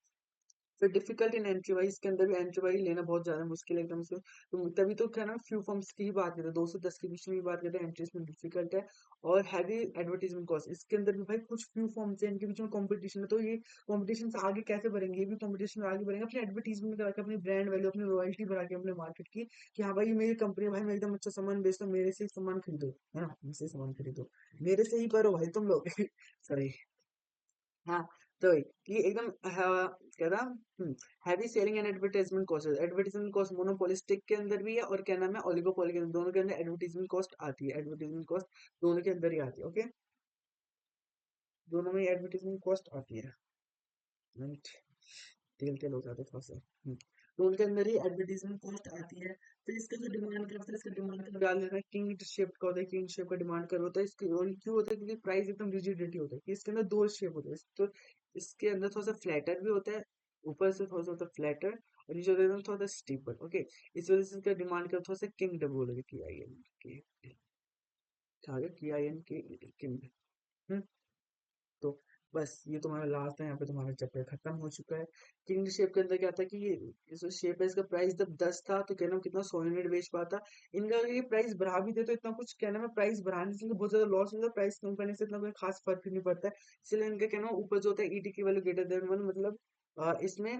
फिर डिफिकल्ट इन एंट्री वाइज, इसके अंदर भी एंट्री वाइज लेना बहुत ज्यादा मुश्किल है एकदम से। तो तभी तो क्या ना फ्यू फॉर्म्स की ही बात करते हैं, 2 से 10 के बीच में ही बात करते हैं, एंट्री इसमें डिफिकल्ट है। और हैवी एडवर्टीजमेंट कॉस्ट, इसके अंदर भी भाई कुछ फ्यू फॉर्म्स है, इनके बीच में कंपटीशन है, तो ये कंपटीशन से आगे कैसे बढ़ेंगे, ये भी कंपटीशन आगे बढ़ेंगे अपनी एडवर्टीजमेंट करा के, अपनी ब्रांड वैल्यू, अपनी रॉयल्टी बढ़ा के अपने मार्केट की, कि हाँ भाई ये मेरी कंपनी है, भाई मैं एकदम अच्छा सामान बेचता हूँ, मेरे से ही सामान खरीदो, है ना, मुझसे सामान खरीदो, मेरे से ही करो भाई तुम लोग सॉरी। हाँ, तो ये एकदम क्या था, heavy selling and advertisement cost, advertisement cost monopolistic के अंदर भी है, और क्या नाम है ओलिगोपोली के अंदर, दोनों के अंदर एडवर्टाइजमेंट कॉस्ट आती है, एडवर्टाइजमेंट कॉस्ट दोनों के अंदर ही आती है। ओके, दोनों में एडवर्टाइजमेंट कॉस्ट आती है। राइट, तेल तेल हो जाता है थोड़ा सा। तो उनके अंदर ही एडवर्टाइजमेंट कॉस्ट आती है। फिर इसका जो डिमांड करता है, इसका डिमांड कर डाल देना, किंग शेप का होता है, किंग शेप का डिमांड कर होता है इसकी, और क्यों होता है, क्योंकि प्राइस एकदम रिजिडिटी होता है कि इसके अंदर दो शेप होते हैं, तो इसके अंदर थोड़ा सा फ्लैटर भी होता है, ऊपर से थोड़ा सा होता है फ्लैटर, और नीचे होता है एकदम थोड़ा सा स्टीपर। ओके, इस वजह से इसका डिमांड कर थोड़ा सा किंग डब बोलोगे, की आई एन के, क्या आ गया, की आई एन के, किंग। तो बस ये तुम्हारा लास्ट है, यहाँ पे तुम्हारा चैप्टर खत्म हो चुका है। किंग शेप के अंदर क्या था कि ये जो शेप है इसका प्राइस जब 10 था तो कहना कितना 100 यूनिट बेच पाता। इनका अगर ये प्राइस बढ़ा भी दे तो इतना कुछ कहना में प्राइस बढ़ाने से इनको बहुत ज्यादा लॉस होता है, प्राइस कम करने से इतना कोई खास फर्क नहीं पड़ता है। इसलिए इनका कहना ऊपर जो होता है ईटी की वैल्यू ग्रेटर देन 1, मतलब इसमें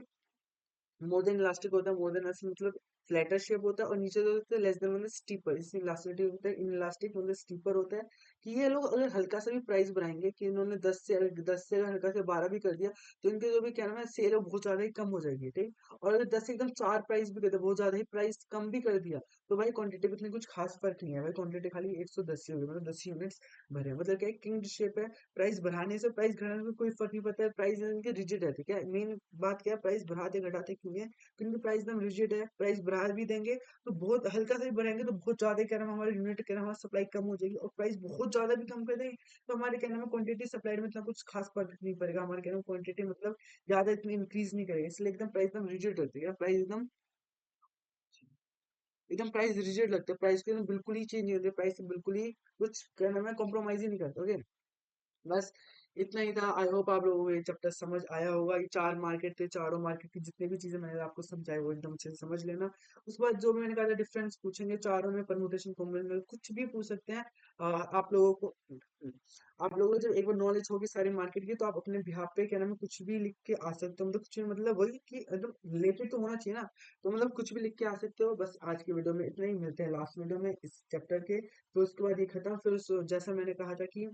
मोर देन इलास्टिक होता है, मोर देन इलास्टिक मतलब फ्लैटर शेप होता है, और नीचे जो होता है लेस देन मतलब स्टीपर, इसमें इलास्टिक होता है, इन इलास्टिक मतलब स्टीपर होता है। कि ये लोग अगर हल्का सा भी प्राइस बढ़ाएंगे, कि इन्होंने 10 से अगर हल्का से 12 भी कर दिया, तो इनके जो भी क्या नाम है सेल है बहुत ज्यादा ही कम हो जाएगी, ठीक। और अगर 10 से एकदम 4 प्राइस भी कर दिया, बहुत ज्यादा ही प्राइस कम भी कर दिया, तो भाई क्वांटिटी में इतनी कुछ खास फर्क नहीं है भाई, क्वांटिटी खाली 110 ही होगी, मतलब 10 यूनिट्स भरे हैं। मतलब क्या किंग शेप है, प्राइस बढ़ाने से प्राइस घटाने में कोई फर्क नहीं पड़ता है, प्राइस इनके रिजिड है, ठीक है। मेन बात क्या है, प्राइस बढ़ाते घटाते क्यों है, क्योंकि प्राइस एकदम रिजिड है, प्राइस बढ़ा भी देंगे तो बहुत हल्का सा भी बढ़ाएंगे तो बहुत ज्यादा कह रहा है हमारे यूनिट कह रहा है हमारी सप्लाई कम हो जाएगी, और प्राइस बहुत ज्यादा भी कम कर देंगे तो हमारे कहने में क्वांटिटी सप्लाई में इतना कुछ खास फर्क नहीं पड़ेगा, हमारे कहने में क्वांटिटी मतलब ज्यादा इतनी इंक्रीज नहीं करेगा, इसलिए एकदम प्राइस एकदम रिजिड होती है, प्राइस एकदम एकदम प्राइस रिजिड लगता है, प्राइस के एकदम बिल्कुल ही चेंज नहीं होते, प्राइस बिल्कुल ही कुछ कहने में कॉम्प्रोमाइज ही नहीं करते। ओके, बस इतना ही था। आई होप आप लोगों को ये चैप्टर समझ आया होगा। ये 4 मार्केट थे, चारों मार्केट की जितने भी चीजें मैंने आपको समझाई वो एकदम अच्छे से समझ लेना। उसके बाद जो भी मैंने कहा था डिफरेंस पूछेंगे चारों में, परमुटेशन कॉम्बिनेशन कुछ भी पूछ सकते हैं। आप लोगों को आप लोगों को जब एक बार नॉलेज होगी सारी मार्केट की, तो आप अपने बिहाफ पे क्या नाम है कुछ भी लिख के आ सकते हो, मतलब कुछ भी मतलब वही कि एकदम रिलेटेड तो होना चाहिए ना, तो मतलब कुछ भी लिख के आ सकते हो। बस आज की वीडियो में इतना ही, मिलते हैं लास्ट वीडियो में इस चैप्टर के, तो उसके बाद ये खत्म। फिर जैसा मैंने कहा था कि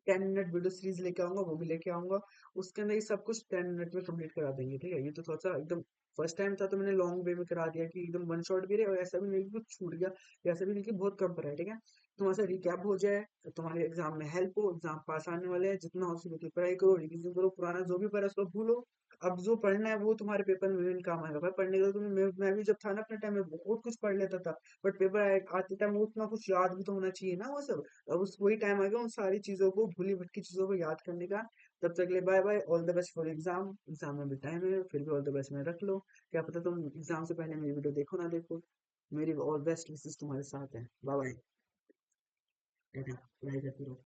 10 मिनट वीडियो सीरीज लेके आऊंगा, वो भी लेके आऊंगा, उसके अंदर ये सब कुछ 10 मिनट में कंप्लीट करा देंगे, ठीक है। ये तो थोड़ा सा एकदम फर्स्ट टाइम था तो मैंने लॉन्ग वे में करा दिया कि एकदम वन शॉट भी रहे, और ऐसा भी नहीं कि कुछ छूट गया, ऐसा भी नहीं कि बहुत कम पड़ा है, ठीक है। तुम्हारा सा रिकैप हो जाए तो तुम्हारे एग्जाम में हेल्प हो, एग्जाम पास आने वाले हैं, जितना हो सके उतनी पढ़ाई करो, रिविजन करो, पुराना जो भी पढ़ा है उसको भूलो। अब जो पढ़ना है वो तुम्हारे पेपर में भी काम आएगा भाई, पढ़ने का तुम्हें, मैं भी जब था ना अपने टाइम में बहुत कुछ पढ़ लेता था, बट पेपर आते टाइम उतना कुछ याद भी तो होना चाहिए ना वो सब। अब उस वही टाइम आ गया उन सारी चीजों को, भूली भटकी चीजों को याद करने का। तब तक के लिए bye bye, all the best for exam, exam में भी टाइम है, फिर भी ऑल द बेस्ट में रख लो। क्या पता तुम एग्जाम से पहले मेरी वीडियो देखो ना देखो, मेरी ऑल बेस्ट विशेस तुम्हारे साथ है। बाय बाय, टाटा, बाय करते रहो।